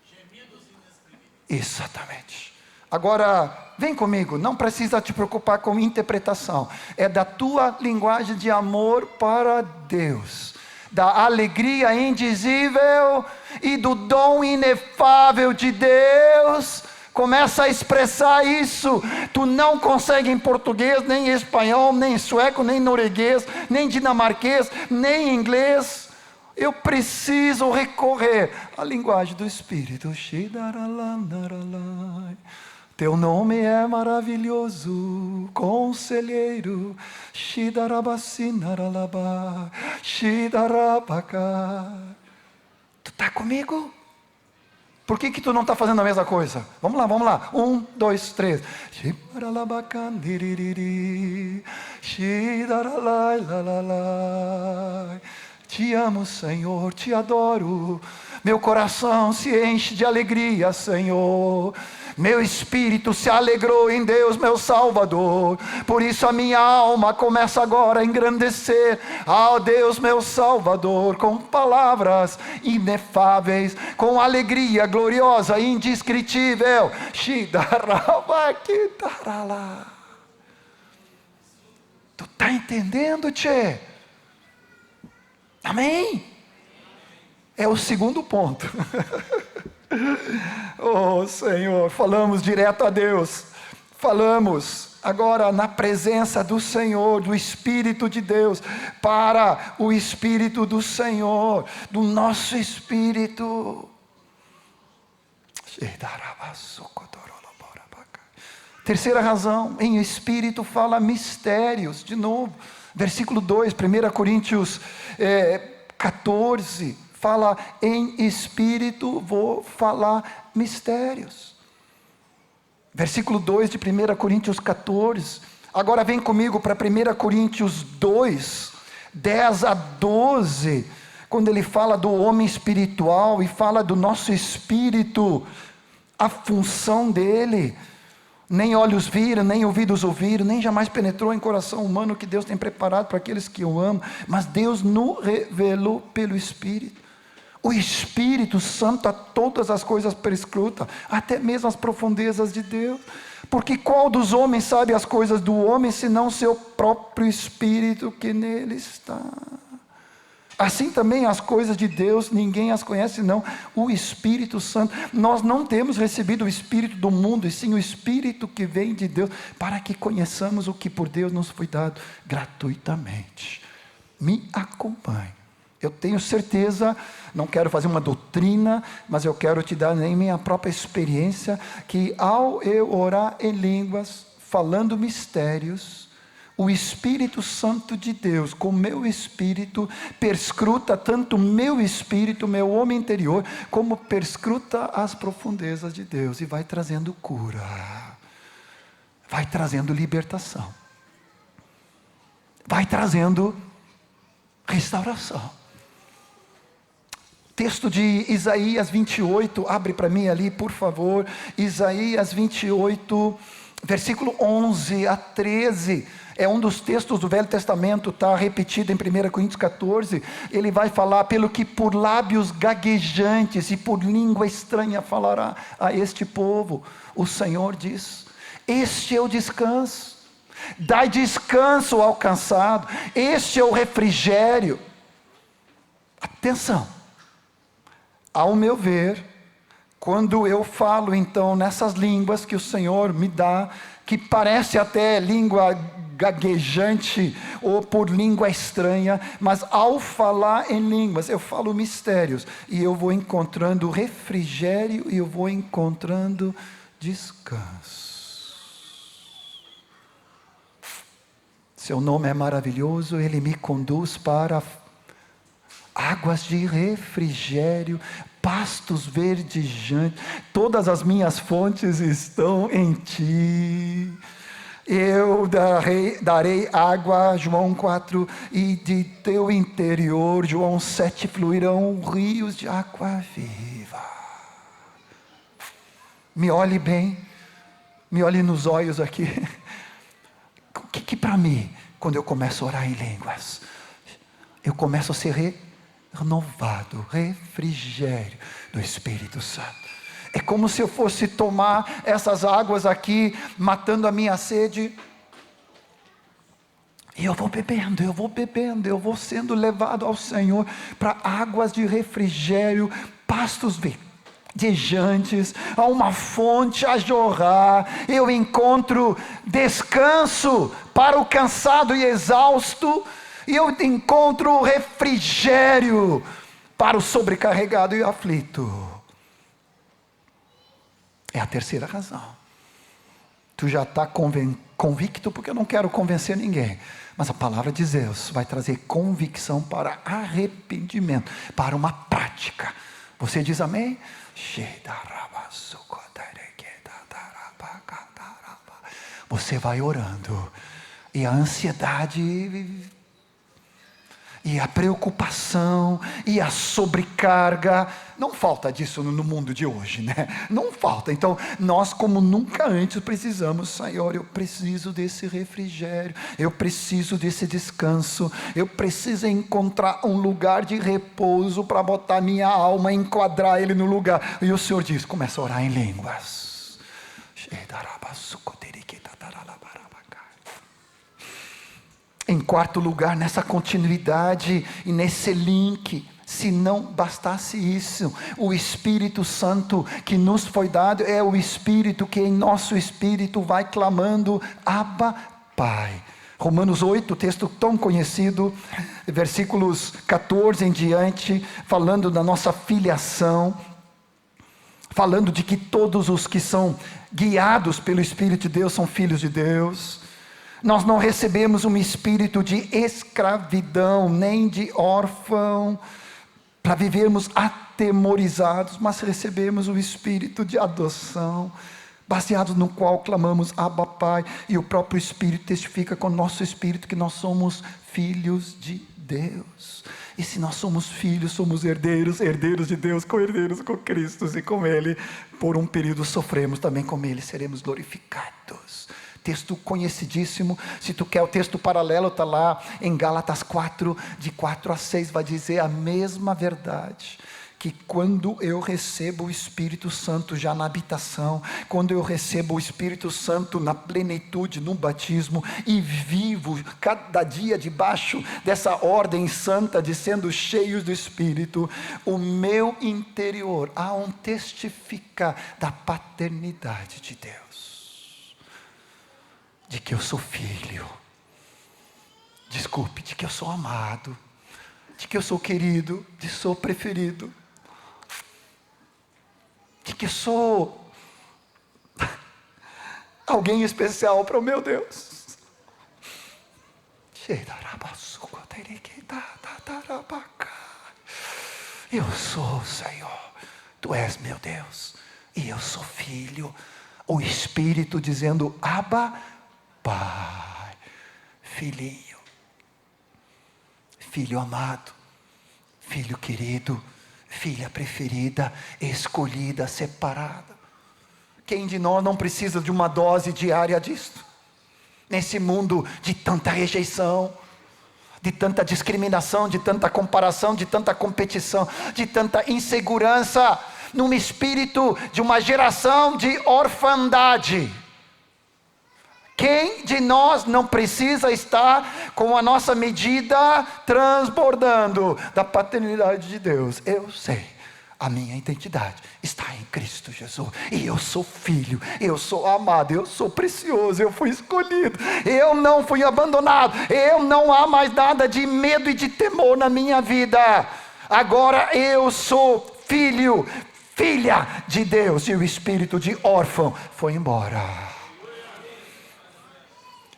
Speaker 1: Gemidos inexprimíveis. Exatamente. Agora, vem comigo, não precisa te preocupar com interpretação. É da tua linguagem de amor para Deus. Da alegria indizível e do dom inefável de Deus. Começa a expressar isso. Tu não consegue em português, nem em espanhol, nem em sueco, nem em norueguês, nem em dinamarquês, nem em inglês. Eu preciso recorrer à linguagem do Espírito. Teu nome é maravilhoso, conselheiro. Tu está comigo? Por que tu não está fazendo a mesma coisa? Vamos lá. 1, 2, 3. Te amo, Senhor, te adoro. Meu coração se enche de alegria, Senhor. Meu espírito se alegrou em Deus, meu Salvador. Por isso a minha alma começa agora a engrandecer ao Deus, meu Salvador, com palavras inefáveis, com alegria gloriosa, indescritível. Tu está entendendo, tchê? Amém? É o segundo ponto. Oh Senhor, falamos direto a Deus. Falamos agora na presença do Senhor, do Espírito de Deus, para o Espírito do Senhor, do nosso Espírito. Terceira razão, em Espírito fala mistérios, de novo. Versículo 2, 1 Coríntios 14, fala em Espírito, vou falar mistérios. Versículo 2 de 1 Coríntios 14, agora vem comigo para 1 Coríntios 2, 10 a 12, quando ele fala do homem espiritual e fala do nosso espírito, a função dele. Nem olhos viram, nem ouvidos ouviram, nem jamais penetrou em coração humano o que Deus tem preparado para aqueles que o amam, mas Deus nos revelou pelo Espírito. O Espírito Santo a todas as coisas perscruta, até mesmo as profundezas de Deus. Porque qual dos homens sabe as coisas do homem, senão seu próprio Espírito que nele está? Assim também as coisas de Deus, ninguém as conhece senão o Espírito Santo. Nós não temos recebido o Espírito do mundo, e sim o Espírito que vem de Deus, para que conheçamos o que por Deus nos foi dado gratuitamente. Me acompanhe. Eu tenho certeza, não quero fazer uma doutrina, mas eu quero te dar em minha própria experiência, que ao eu orar em línguas, falando mistérios, o Espírito Santo de Deus, com o meu espírito, perscruta tanto o meu espírito, meu homem interior, como perscruta as profundezas de Deus, e vai trazendo cura, vai trazendo libertação, vai trazendo restauração. Texto de Isaías 28, abre para mim ali, por favor. Isaías 28, Versículo 11 a 13, é um dos textos do Velho Testamento, está repetido em 1 Coríntios 14, ele vai falar: pelo que por lábios gaguejantes e por língua estranha falará a este povo, o Senhor diz, este é o descanso, dai descanso ao cansado, este é o refrigério. Atenção, ao meu ver, quando eu falo então nessas línguas que o Senhor me dá, que parece até língua gaguejante ou por língua estranha, mas ao falar em línguas eu falo mistérios e eu vou encontrando refrigério e eu vou encontrando descanso. Seu nome é maravilhoso, Ele me conduz para águas de refrigério, pastos verdejantes, todas as minhas fontes estão em Ti. Eu darei água, João 4, e de teu interior, João 7, fluirão rios de água viva. Me olhe bem, me olhe nos olhos aqui. O que para mim, quando eu começo a orar em línguas, eu começo a ser renovado, refrigério do Espírito Santo. É como se eu fosse tomar essas águas aqui, matando a minha sede, e eu vou bebendo, eu vou sendo levado ao Senhor, para águas de refrigério, pastos verdejantes, há uma fonte a jorrar, eu encontro descanso para o cansado e exausto, e eu encontro refrigério para o sobrecarregado e aflito. É a terceira razão. Tu já está convicto, porque eu não quero convencer ninguém. Mas a palavra de Deus vai trazer convicção para arrependimento, para uma prática. Você diz amém? Você vai orando, e a ansiedade, e a preocupação, e a sobrecarga, não falta disso no mundo de hoje, né? Não falta. Então, nós como nunca antes precisamos: Senhor, eu preciso desse refrigério, eu preciso desse descanso, eu preciso encontrar um lugar de repouso para botar minha alma, enquadrar ele no lugar. E o Senhor diz: começa a orar em línguas. Em quarto lugar, nessa continuidade e nesse link, se não bastasse isso, o Espírito Santo que nos foi dado é o Espírito que em nosso espírito vai clamando: Abba, Pai. Romanos 8, texto tão conhecido, versículos 14 em diante, falando da nossa filiação, falando de que todos os que são guiados pelo Espírito de Deus são filhos de Deus. Nós não recebemos um espírito de escravidão, nem de órfão, para vivermos atemorizados, mas recebemos o espírito de adoção, baseado no qual clamamos: Abba, Pai, e o próprio Espírito testifica com o nosso espírito que nós somos filhos de Deus. E se nós somos filhos, somos herdeiros, herdeiros de Deus, co-herdeiros com Cristo, e com Ele, por um período sofremos, também com Ele seremos glorificados. Texto conhecidíssimo. Se tu quer o texto paralelo, está lá em Gálatas 4, de 4 a 6, vai dizer a mesma verdade, que quando eu recebo o Espírito Santo já na habitação, quando eu recebo o Espírito Santo na plenitude, no batismo, e vivo cada dia debaixo dessa ordem santa de sendo cheios do Espírito, o meu interior há um testificar da paternidade de Deus, de que eu sou filho, de que eu sou amado, de que eu sou querido, de que sou preferido, de que eu sou alguém especial para o meu Deus. Eu sou, Senhor, Tu és meu Deus, e eu sou filho. O Espírito dizendo: Abba, Pai, filhinho, filho amado, filho querido, filha preferida, escolhida, separada. Quem de nós não precisa de uma dose diária disto? Nesse mundo de tanta rejeição, de tanta discriminação, de tanta comparação, de tanta competição, de tanta insegurança, num espírito de uma geração de orfandade. Quem de nós não precisa estar com a nossa medida transbordando da paternidade de Deus? Eu sei. A minha identidade está em Cristo Jesus. E eu sou filho, eu sou amado, eu sou precioso, eu fui escolhido, eu não fui abandonado, eu não há mais nada de medo e de temor na minha vida. Agora eu sou filho, filha de Deus, e o espírito de órfão foi embora.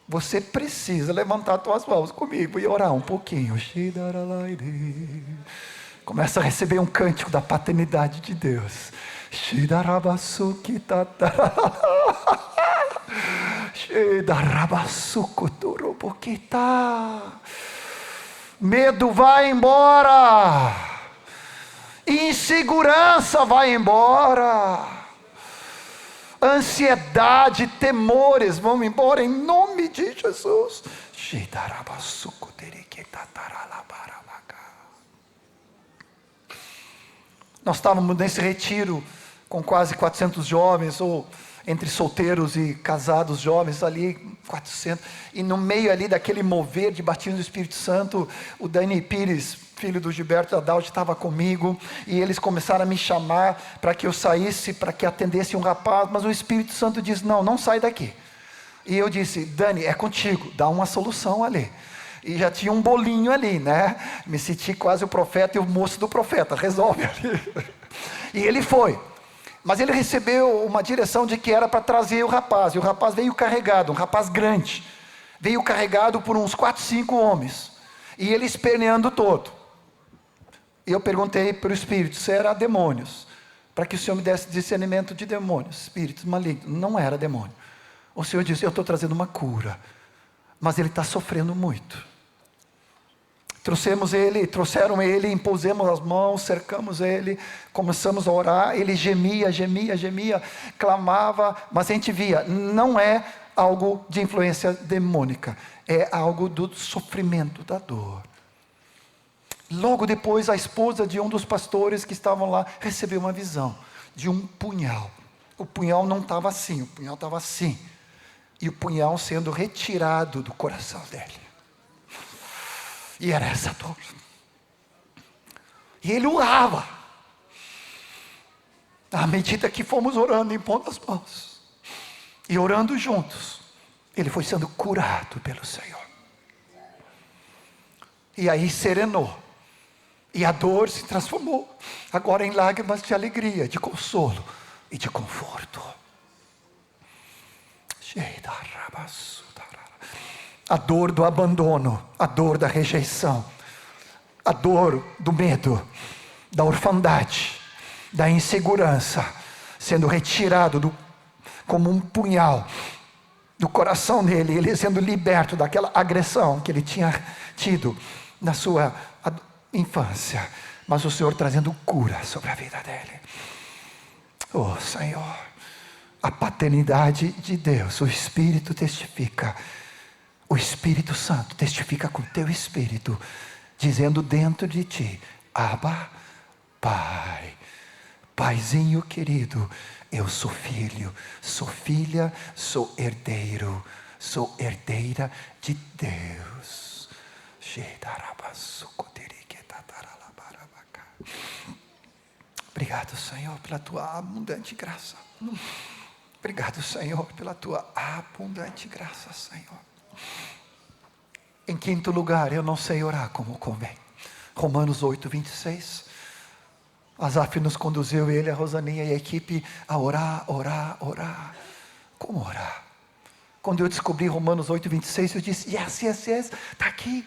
Speaker 1: Você precisa levantar as suas mãos comigo e orar um pouquinho. Começa a receber um cântico da paternidade de Deus. Medo vai embora. Insegurança vai embora. Ansiedade, temores vão embora em nome de Jesus. Nós estávamos nesse retiro com quase 400 jovens, ou entre solteiros e casados jovens ali, 400, e no meio ali daquele mover de batismo do Espírito Santo, o Dani Pires, filho do Gilberto Adalto, estava comigo, e eles começaram a me chamar para que eu saísse, para que atendesse um rapaz, mas o Espírito Santo disse, não sai daqui. E eu disse, Dani, é contigo, dá uma solução ali. E já tinha um bolinho ali, né? Me senti quase o profeta e o moço do profeta, resolve ali. E ele foi. Mas ele recebeu uma direção de que era para trazer o rapaz. E o rapaz veio carregado, um rapaz grande. Veio carregado por uns 4, 5 homens. E ele esperneando todo. E eu perguntei para o Espírito se era demônios. Para que o Senhor me desse discernimento de demônios, espíritos malignos. Não era demônio. O Senhor disse, eu estou trazendo uma cura. Mas ele está sofrendo muito. Trouxeram ele, impusemos as mãos, cercamos ele, começamos a orar, ele gemia, clamava, mas a gente via, não é algo de influência demônica, é algo do sofrimento, da dor. Logo depois, a esposa de um dos pastores que estavam lá, recebeu uma visão de um punhal. O punhal não estava assim, o punhal estava assim, e o punhal sendo retirado do coração dele. E era essa dor. E ele orava. À medida que fomos orando, impondo as mãos. E orando juntos. Ele foi sendo curado pelo Senhor. E aí serenou. E a dor se transformou. Agora em lágrimas de alegria, de consolo e de conforto. A dor do abandono, a dor da rejeição, a dor do medo, da orfandade, da insegurança, sendo retirado como um punhal do coração dele, ele sendo liberto daquela agressão que ele tinha tido na sua infância, mas o Senhor trazendo cura sobre a vida dele. Oh Senhor, a paternidade de Deus, o Espírito testifica. O Espírito Santo testifica com o teu Espírito, dizendo dentro de ti, Abba, Pai, Paizinho querido, eu sou filho, sou filha, sou herdeiro, sou herdeira de Deus. Obrigado, Senhor, pela tua abundante graça. Obrigado, Senhor, pela tua abundante graça, Senhor. Em quinto lugar, eu não sei orar como convém. Romanos 8, 26. Asaf nos conduziu, ele, a Rosaninha e a equipe, a orar. Como orar? Quando eu descobri Romanos 8, 26, eu disse, yes, está aqui.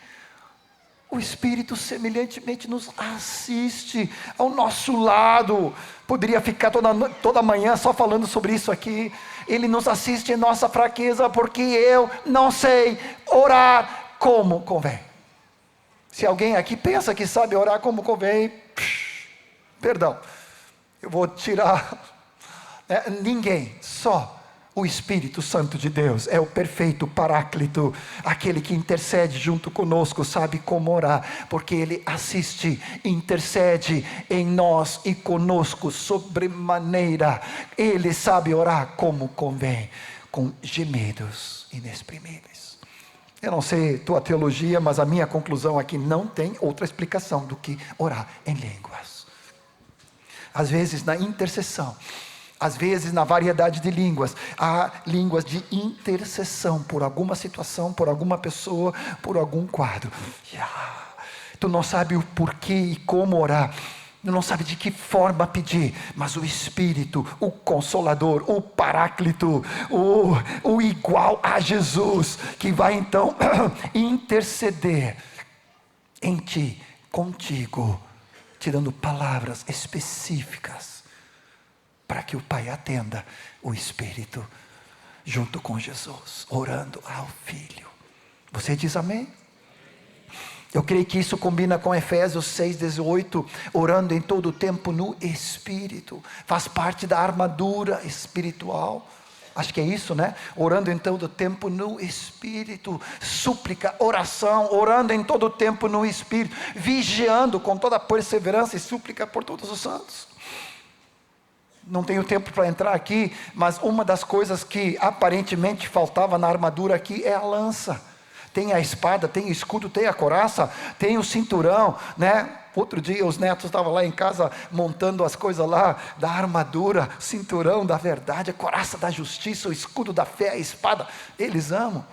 Speaker 1: O Espírito semelhantemente nos assiste ao nosso lado. Poderia ficar toda manhã só falando sobre isso aqui. Ele nos assiste em nossa fraqueza, porque eu não sei orar como convém. Se alguém aqui pensa que sabe orar como convém, perdão, eu vou tirar Ninguém, só o Espírito Santo de Deus é o perfeito Paráclito, aquele que intercede junto conosco, sabe como orar, porque Ele assiste, intercede em nós e conosco sobremaneira. Ele sabe orar como convém, com gemidos inexprimíveis. Eu não sei tua teologia, mas a minha conclusão aqui não tem outra explicação do que orar em línguas. Às vezes na intercessão, às vezes na variedade de línguas, há línguas de intercessão por alguma situação, por alguma pessoa, por algum quadro. Tu não sabe o porquê e como orar, tu não sabe de que forma pedir, mas o Espírito, o Consolador, o Paráclito, o igual a Jesus, que vai então interceder em ti, contigo, te dando palavras específicas, para que o Pai atenda o Espírito, junto com Jesus, orando ao Filho. Você diz amém? Eu creio que isso combina com Efésios 6,18, orando em todo o tempo no Espírito, faz parte da armadura espiritual. Acho que é isso, né? Orando em todo o tempo no Espírito, súplica, oração, orando em todo o tempo no Espírito, vigiando com toda a perseverança e súplica por todos os santos. Não tenho tempo para entrar aqui, mas uma das coisas que aparentemente faltava na armadura aqui é a lança. Tem a espada, tem o escudo, tem a couraça, tem o cinturão, né? Outro dia os netos estavam lá em casa montando as coisas lá da armadura, cinturão da verdade, a couraça da justiça, o escudo da fé, a espada, eles amam,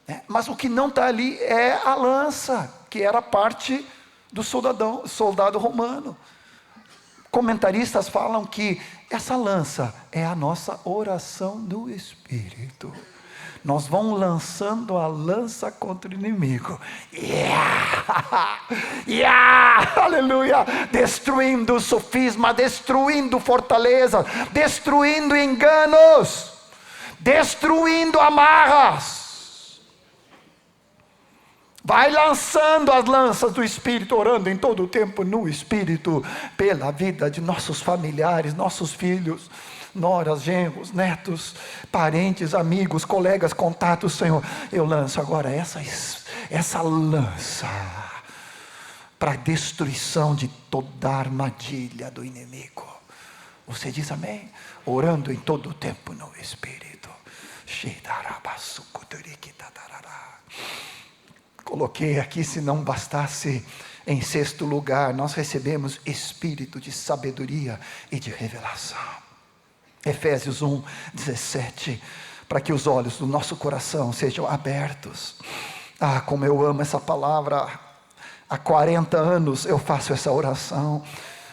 Speaker 1: né? Mas o que não está ali é a lança, que era parte do soldado romano. Comentaristas falam que essa lança é a nossa oração no Espírito. Nós vamos lançando a lança contra o inimigo. Aleluia! Destruindo sofisma, destruindo fortaleza, destruindo enganos, destruindo amarras. Vai lançando as lanças do Espírito, orando em todo o tempo no Espírito, pela vida de nossos familiares, nossos filhos, noras, genros, netos, parentes, amigos, colegas, contatos. Senhor, eu lanço agora essa lança para a destruição de toda a armadilha do inimigo. Você diz amém? Orando em todo o tempo no Espírito. Coloquei aqui, se não bastasse, em sexto lugar, nós recebemos espírito de sabedoria e de revelação. Efésios 1:17, para que os olhos do nosso coração sejam abertos. Como eu amo essa palavra. Há 40 anos eu faço essa oração.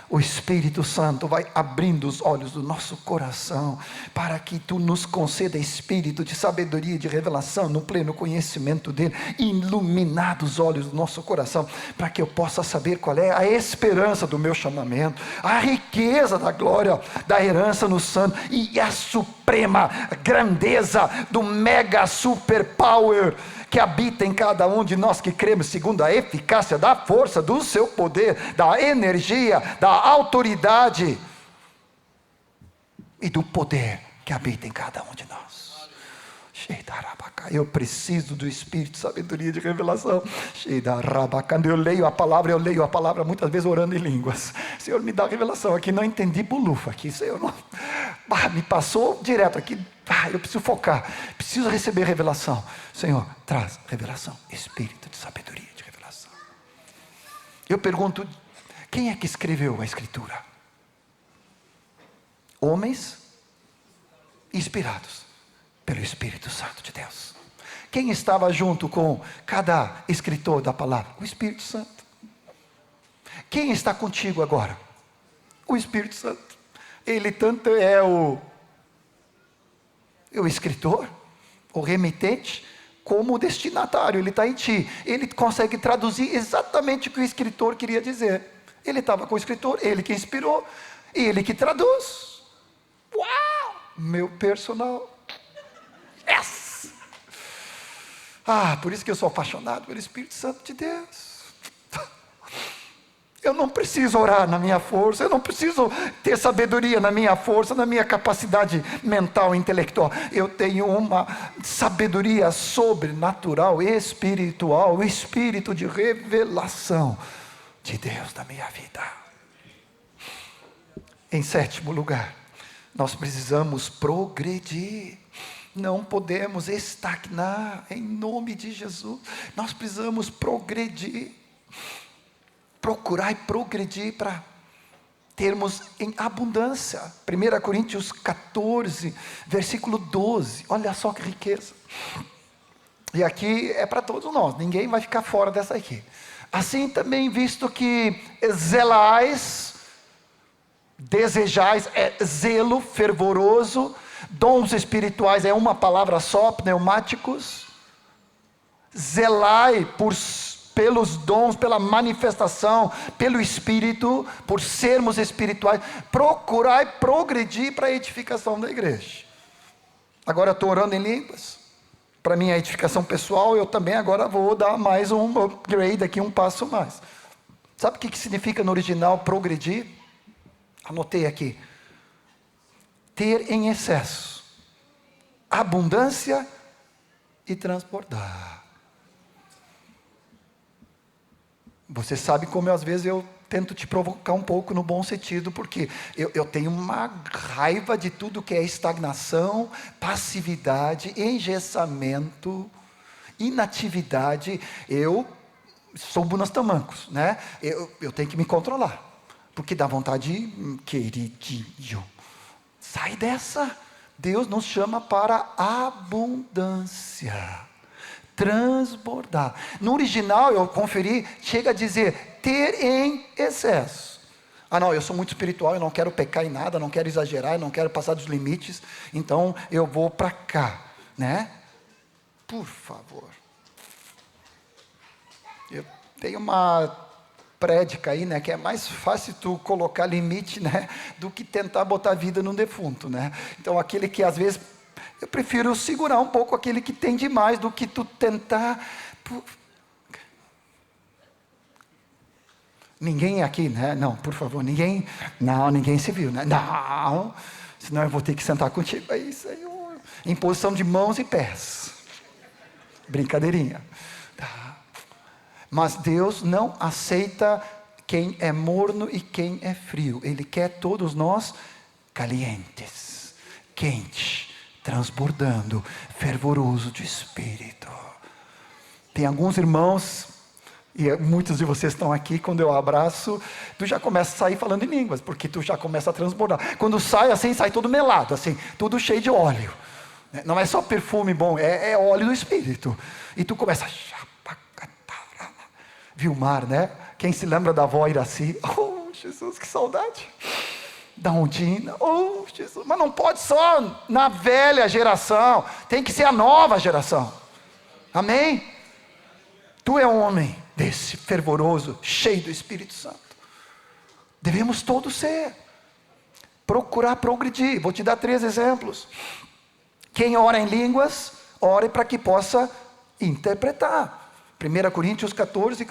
Speaker 1: O Espírito Santo vai abrindo os olhos do nosso coração, para que tu nos conceda espírito de sabedoria e de revelação, no pleno conhecimento dele, iluminados os olhos do nosso coração, para que eu possa saber qual é a esperança do meu chamamento, a riqueza da glória, da herança no santo, e a suprema grandeza do mega super power, que habita em cada um de nós que cremos, segundo a eficácia da força do seu poder, da energia, da autoridade e do poder que habita em cada um de nós. Eu preciso do Espírito de sabedoria e de revelação. Quando eu leio a palavra muitas vezes orando em línguas. Senhor, me dá revelação aqui, não entendi bulufa aqui, Senhor, não, me passou direto aqui. Eu preciso focar, preciso receber revelação. Senhor, traz revelação, espírito de sabedoria e de revelação. Eu pergunto, quem é que escreveu a Escritura? Homens inspirados pelo Espírito Santo de Deus. Quem estava junto com cada escritor da palavra? O Espírito Santo. Quem está contigo agora? O Espírito Santo. Ele tanto é o escritor, o remitente, como o destinatário. Ele está em ti. Ele consegue traduzir exatamente o que o escritor queria dizer. Ele estava com o escritor, ele que inspirou, ele que traduz. Uau! Meu personal. Yes! Por isso que eu sou apaixonado pelo Espírito Santo de Deus. Eu não preciso orar na minha força, eu não preciso ter sabedoria na minha força, na minha capacidade mental e intelectual. Eu tenho uma sabedoria sobrenatural, espiritual, o espírito de revelação de Deus na minha vida. Em sétimo lugar, nós precisamos progredir. Não podemos estagnar em nome de Jesus. Nós precisamos progredir. Procurar e progredir para termos em abundância. 1 Coríntios 14, versículo 12. Olha só que riqueza. E aqui é para todos nós. Ninguém vai ficar fora dessa aqui. Assim também, visto que zelais, desejais, é zelo fervoroso. Dons espirituais é uma palavra só, pneumáticos. Zelai pelos dons, pela manifestação, pelo Espírito, por sermos espirituais. Procurai progredir para a edificação da igreja. Agora eu estou orando em línguas. Para minha edificação pessoal, eu também agora vou dar mais um upgrade aqui, um passo mais. Sabe o que significa no original progredir? Anotei aqui. Ter em excesso, abundância e transbordar. Você sabe como às vezes eu tento te provocar um pouco no bom sentido, porque eu tenho uma raiva de tudo que é estagnação, passividade, engessamento, inatividade. Eu sou bunas tamancos, né? Eu tenho que me controlar, porque dá vontade, queridinho, sai dessa. Deus nos chama para abundância, transbordar. No original, eu conferi, chega a dizer, ter em excesso. Ah não, eu sou muito espiritual, eu não quero pecar em nada, não quero exagerar, eu não quero passar dos limites, então eu vou para cá, né? Por favor. Eu tenho uma prédica aí, né, que é mais fácil tu colocar limite, né, do que tentar botar vida no defunto, né? Então aquele que às vezes, eu prefiro segurar um pouco aquele que tem demais do que tu tentar. Ninguém aqui, né? Não, por favor, ninguém se viu, né? Não, senão eu vou ter que sentar contigo aí, Senhor, em posição de mãos e pés. Brincadeirinha. Tá. Mas Deus não aceita quem é morno e quem é frio. Ele quer todos nós calientes, quente, transbordando, fervoroso de espírito. Tem alguns irmãos, e muitos de vocês estão aqui, quando eu abraço, tu já começa a sair falando em línguas, porque tu já começa a transbordar. Quando sai assim, sai todo melado, assim, tudo cheio de óleo. Não é só perfume bom, é óleo do espírito. E tu começa a... Vilmar, né? Quem se lembra da avó Iraci? Oh, Jesus, que saudade. Da Ondina, oh, Jesus. Mas não pode só na velha geração, tem que ser a nova geração. Amém? Tu é um homem desse fervoroso, cheio do Espírito Santo. Devemos todos ser. Procurar progredir. Vou te dar 3 exemplos. Quem ora em línguas, ore para que possa interpretar. 1 Coríntios 14,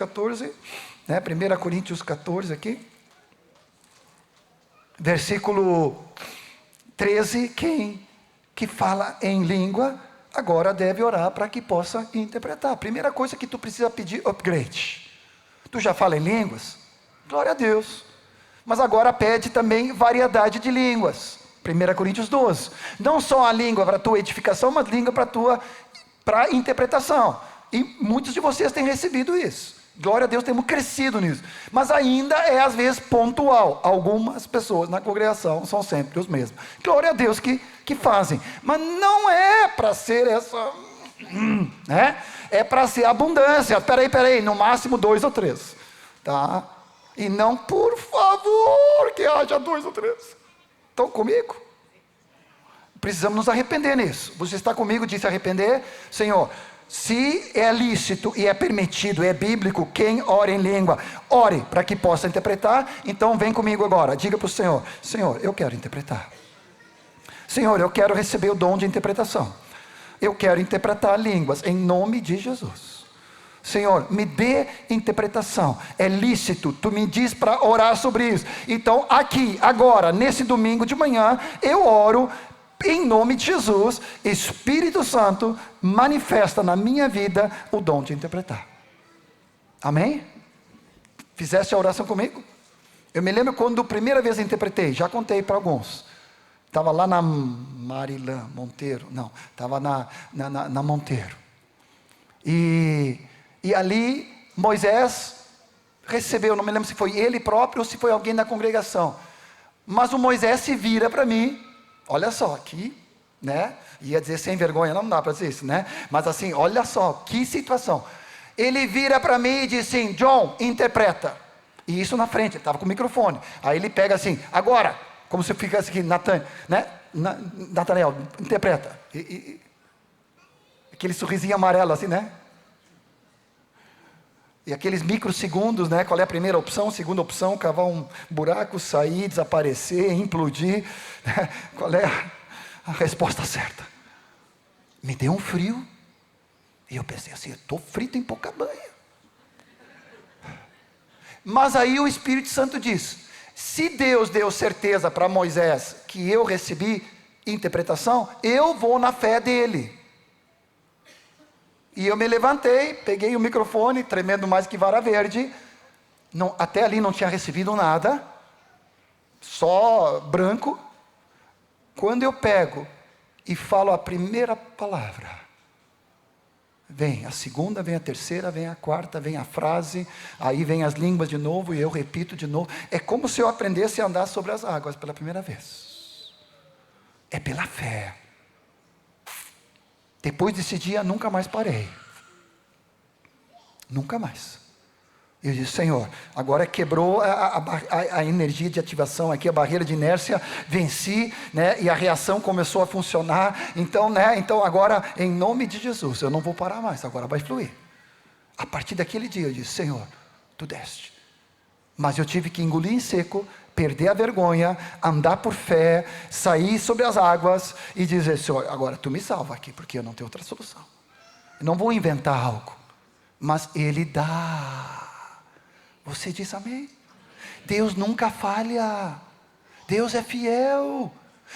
Speaker 1: né? 1 Coríntios 14 aqui, versículo 13, quem que fala em língua, agora deve orar para que possa interpretar. Primeira coisa que tu precisa pedir, upgrade. Tu já fala em línguas? Glória a Deus. Mas agora pede também variedade de línguas. 1 Coríntios 12. Não só a língua para a tua edificação, mas língua para interpretação. E muitos de vocês têm recebido isso. Glória a Deus, temos crescido nisso. Mas ainda é às vezes pontual. Algumas pessoas na congregação são sempre os mesmos. Glória a Deus que fazem. Mas não é para ser essa... né? É para ser abundância. Peraí, no máximo 2 ou 3. Tá? E não, por favor, que haja 2 ou 3. Estão comigo? Precisamos nos arrepender nisso. Você está comigo de se arrepender? Senhor... Se é lícito e é permitido, é bíblico, quem ora em língua, ore para que possa interpretar. Então vem comigo agora, diga para o Senhor: Senhor, eu quero interpretar. Senhor, eu quero receber o dom de interpretação. Eu quero interpretar línguas em nome de Jesus. Senhor, me dê interpretação. É lícito, tu me diz para orar sobre isso. Então, aqui, agora, nesse domingo de manhã, eu oro em nome de Jesus. Espírito Santo, manifesta na minha vida o dom de interpretar. Amém? Fizeste a oração comigo? Eu me lembro quando a primeira vez interpretei, já contei para alguns. Estava lá na Marilã Monteiro, não, estava na Monteiro. E ali Moisés recebeu, não me lembro se foi ele próprio ou se foi alguém da congregação. Mas o Moisés se vira para mim, olha só, aqui, né? Ia dizer sem vergonha, não dá para dizer isso, né? Mas assim, olha só, que situação. Ele vira para mim e diz assim, John, interpreta. E isso na frente, ele estava com o microfone. Aí ele pega assim, agora, como se ficasse aqui, Natanael, interpreta. Aquele sorrisinho amarelo assim, né? E aqueles microsegundos, né? Qual é a primeira opção, segunda opção, cavar um buraco, sair, desaparecer, implodir. Né? Qual é a resposta certa? Me deu um frio. E eu pensei assim, eu estou frito em pouca banha. Mas aí o Espírito Santo diz, se Deus deu certeza para Moisés que eu recebi interpretação, eu vou na fé dele. E eu me levantei, peguei o microfone, tremendo mais que vara verde. Não, até ali não tinha recebido nada, só branco. Quando eu pego e falo a primeira palavra, vem a segunda, vem a terceira, vem a quarta, vem a frase, aí vem as línguas de novo e eu repito de novo. É como se eu aprendesse a andar sobre as águas pela primeira vez. É pela fé. Depois desse dia, nunca mais parei. Nunca mais. Eu disse, Senhor, agora quebrou a energia de ativação aqui, a barreira de inércia, venci, né? E a reação começou a funcionar. Então, né? Então agora, em nome de Jesus, eu não vou parar mais, agora vai fluir. A partir daquele dia, eu disse, Senhor, tu deste. Mas eu tive que engolir em seco, perder a vergonha, andar por fé, sair sobre as águas e dizer, Senhor, agora tu me salva aqui, porque eu não tenho outra solução. Eu não vou inventar algo, mas Ele dá. Você diz amém? Deus nunca falha. Deus é fiel.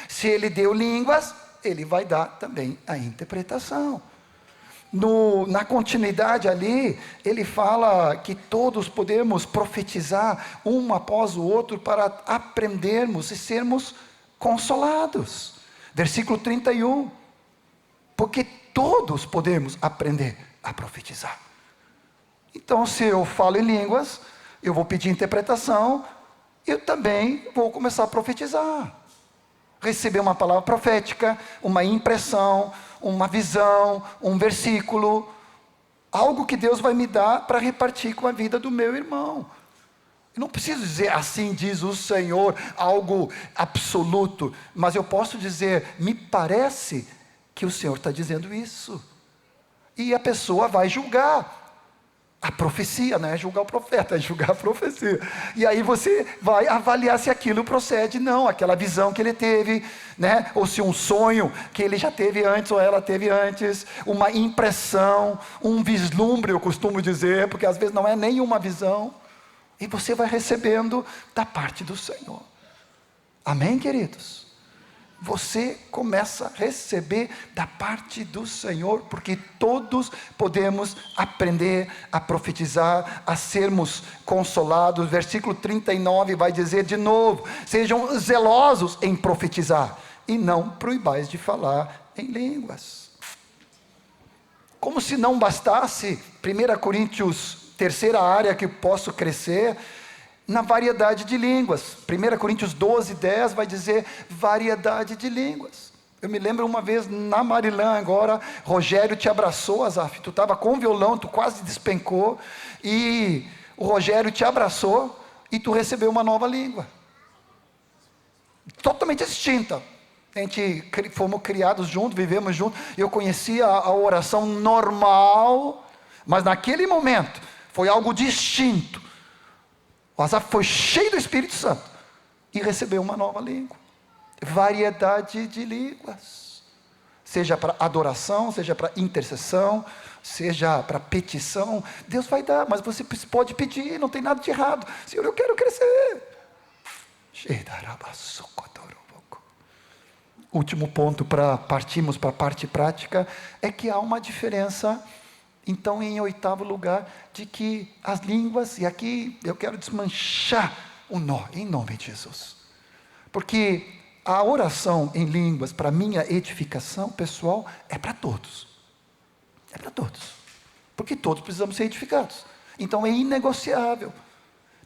Speaker 1: Se Ele deu línguas, Ele vai dar também a interpretação. Na continuidade ali, ele fala que todos podemos profetizar um após o outro para aprendermos e sermos consolados. Versículo 31. Porque todos podemos aprender a profetizar. Então, se eu falo em línguas, eu vou pedir interpretação, eu também vou começar a profetizar. Receber uma palavra profética, uma impressão, uma visão, um versículo, algo que Deus vai me dar para repartir com a vida do meu irmão. Eu não preciso dizer assim diz o Senhor, algo absoluto, mas eu posso dizer, me parece que o Senhor está dizendo isso. E a pessoa vai julgar. A profecia, não é julgar o profeta, é julgar a profecia. E aí você vai avaliar se aquilo procede, não, aquela visão que ele teve, né? Ou se um sonho que ele já teve antes ou ela teve antes, uma impressão, um vislumbre, eu costumo dizer, porque às vezes não é nenhuma visão, e você vai recebendo da parte do Senhor. Amém, queridos? Você começa a receber da parte do Senhor, porque todos podemos aprender a profetizar, a sermos consolados. Versículo 39 vai dizer de novo, sejam zelosos em profetizar, e não proibais de falar em línguas. Como se não bastasse, 1 Coríntios, terceira área que posso crescer, na variedade de línguas. 1 Coríntios 12, 10 vai dizer variedade de línguas. Eu me lembro uma vez na Marilã agora, Rogério te abraçou, Azaf, tu estava com violão, tu quase despencou, e o Rogério te abraçou, e tu recebeu uma nova língua. Totalmente distinta. A gente fomos criados juntos, vivemos juntos, eu conhecia a oração normal, mas naquele momento, foi algo distinto. O Asaf foi cheio do Espírito Santo e recebeu uma nova língua. Variedade de línguas. Seja para adoração, seja para intercessão, seja para petição, Deus vai dar, mas você pode pedir, não tem nada de errado. Senhor, eu quero crescer. Último ponto para partirmos para a parte prática, é que há uma diferença, então, em 8º lugar, de que as línguas, e aqui eu quero desmanchar o nó, em nome de Jesus. Porque a oração em línguas, para minha edificação pessoal, é para todos. É para todos. Porque todos precisamos ser edificados. Então é inegociável.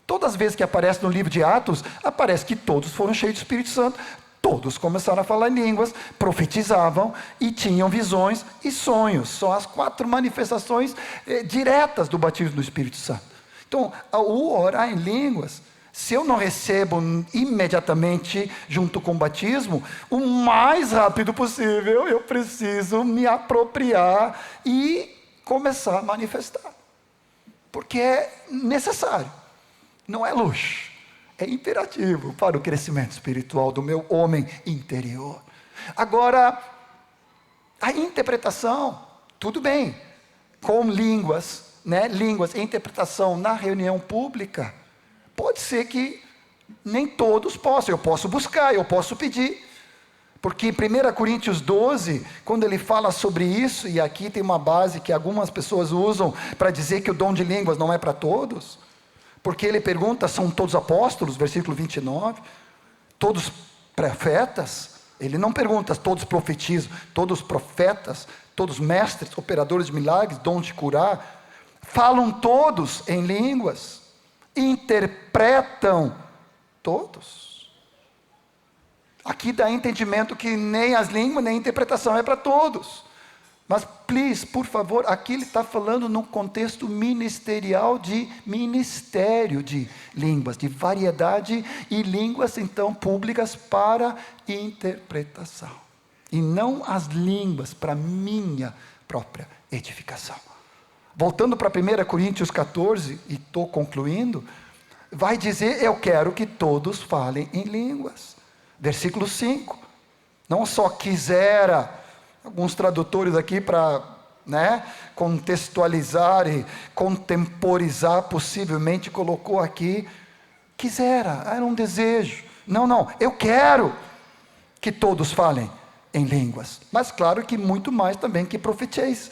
Speaker 1: Todas as vezes que aparece no livro de Atos, aparece que todos foram cheios do Espírito Santo. Todos começaram a falar em línguas, profetizavam e tinham visões e sonhos. São as 4 manifestações diretas do batismo do Espírito Santo. Então, o orar em línguas, se eu não recebo imediatamente junto com o batismo, o mais rápido possível eu preciso me apropriar e começar a manifestar. Porque é necessário, não é luxo. É imperativo para o crescimento espiritual do meu homem interior. Agora, a interpretação, tudo bem, com línguas, línguas, interpretação na reunião pública, pode ser que nem todos possam, eu posso buscar, eu posso pedir. Porque em 1 Coríntios 12, quando ele fala sobre isso, e aqui tem uma base que algumas pessoas usam para dizer que o dom de línguas não é para todos, porque ele pergunta, são todos apóstolos, versículo 29, todos profetas? Ele não pergunta, todos profetizam, todos profetas, todos mestres, operadores de milagres, dom de curar, falam todos em línguas, interpretam todos. Aqui dá entendimento que nem as línguas, nem a interpretação é para todos. Mas, please, por favor, aqui ele está falando num contexto ministerial de ministério de línguas, de variedade e línguas, então, públicas para interpretação. E não as línguas para minha própria edificação. Voltando para 1 Coríntios 14, e estou concluindo, vai dizer, eu quero que todos falem em línguas. Versículo 5, não só quisera... Alguns tradutores aqui para contextualizar e contemporizar, possivelmente colocou aqui, quisera, era um desejo. Não, eu quero que todos falem em línguas. Mas claro que muito mais também que profetizeis.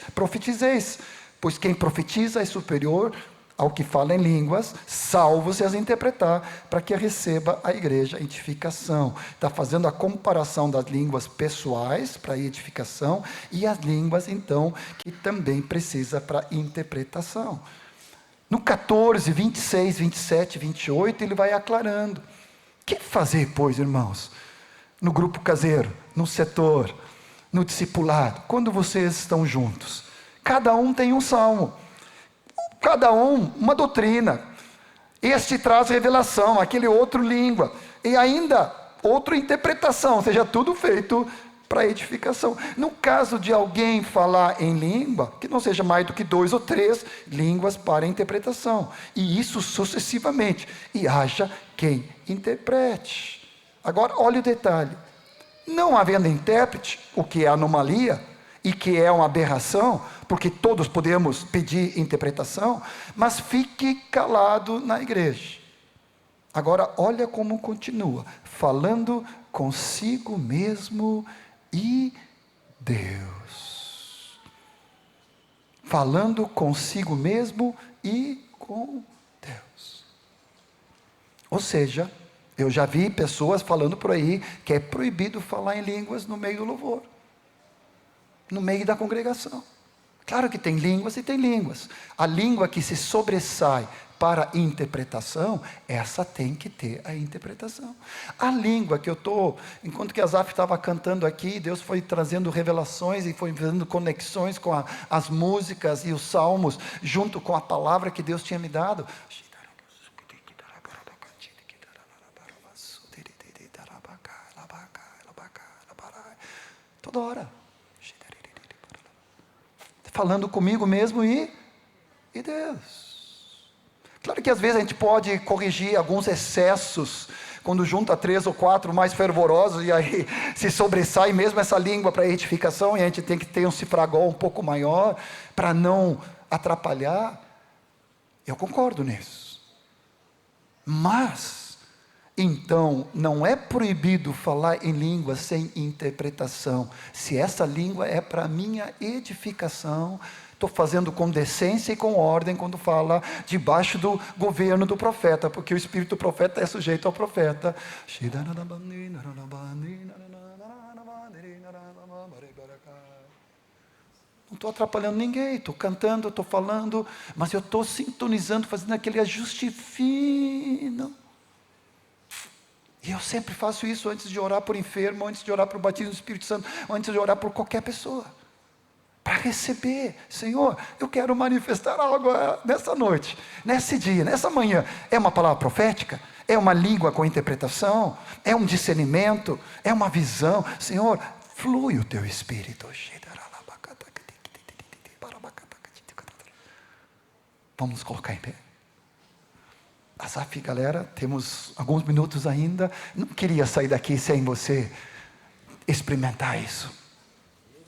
Speaker 1: Pois quem profetiza é superior ao que fala em línguas, salvo se as interpretar, para que receba a igreja edificação. Está fazendo a comparação das línguas pessoais para edificação e as línguas, então, que também precisa para interpretação. No 14, 26, 27, 28, ele vai aclarando. O que fazer, pois, irmãos? No grupo caseiro, no setor, no discipulado, quando vocês estão juntos. Cada um tem um salmo. Cada um, uma doutrina. Este traz revelação, aquele outro língua. E ainda, outra interpretação, ou seja, tudo feito para edificação. No caso de alguém falar em língua, que não seja mais do que 2 ou 3 línguas para interpretação. E isso sucessivamente. E haja quem interprete. Agora, olha o detalhe. Não havendo intérprete, o que é anomalia, e que é uma aberração, porque todos podemos pedir interpretação, mas fique calado na igreja. Agora, olha como continua, falando consigo mesmo e Deus. Falando consigo mesmo e com Deus. Ou seja, eu já vi pessoas falando por aí que é proibido falar em línguas no meio do louvor. No meio da congregação. Claro que tem línguas e tem línguas. A língua que se sobressai para a interpretação, essa tem que ter a interpretação. A língua que eu estou, enquanto que a Zaf estava cantando aqui, Deus foi trazendo revelações e foi fazendo conexões com as músicas e os salmos, junto com a palavra que Deus tinha me dado. Toda hora. Falando comigo mesmo e Deus. Claro que às vezes a gente pode corrigir alguns excessos quando junta 3 ou 4 mais fervorosos, e aí se sobressai mesmo essa língua para edificação, e a gente tem que ter um cifragol um pouco maior, para não atrapalhar. Eu concordo nisso. Mas, então, não é proibido falar em língua sem interpretação. Se essa língua é para minha edificação, estou fazendo com decência e com ordem quando fala debaixo do governo do profeta, porque o espírito do profeta é sujeito ao profeta. Não estou atrapalhando ninguém, estou cantando, estou falando, mas eu estou sintonizando, fazendo aquele ajuste fino. E eu sempre faço isso antes de orar por enfermo, antes de orar por batismo do Espírito Santo, antes de orar por qualquer pessoa. Para receber, Senhor, eu quero manifestar algo nessa noite, nesse dia, nessa manhã. É uma palavra profética? É uma língua com interpretação? É um discernimento? É uma visão? Senhor, flui o teu Espírito. Vamos colocar em pé. Asaf, galera, temos alguns minutos ainda. Não queria sair daqui sem você experimentar isso.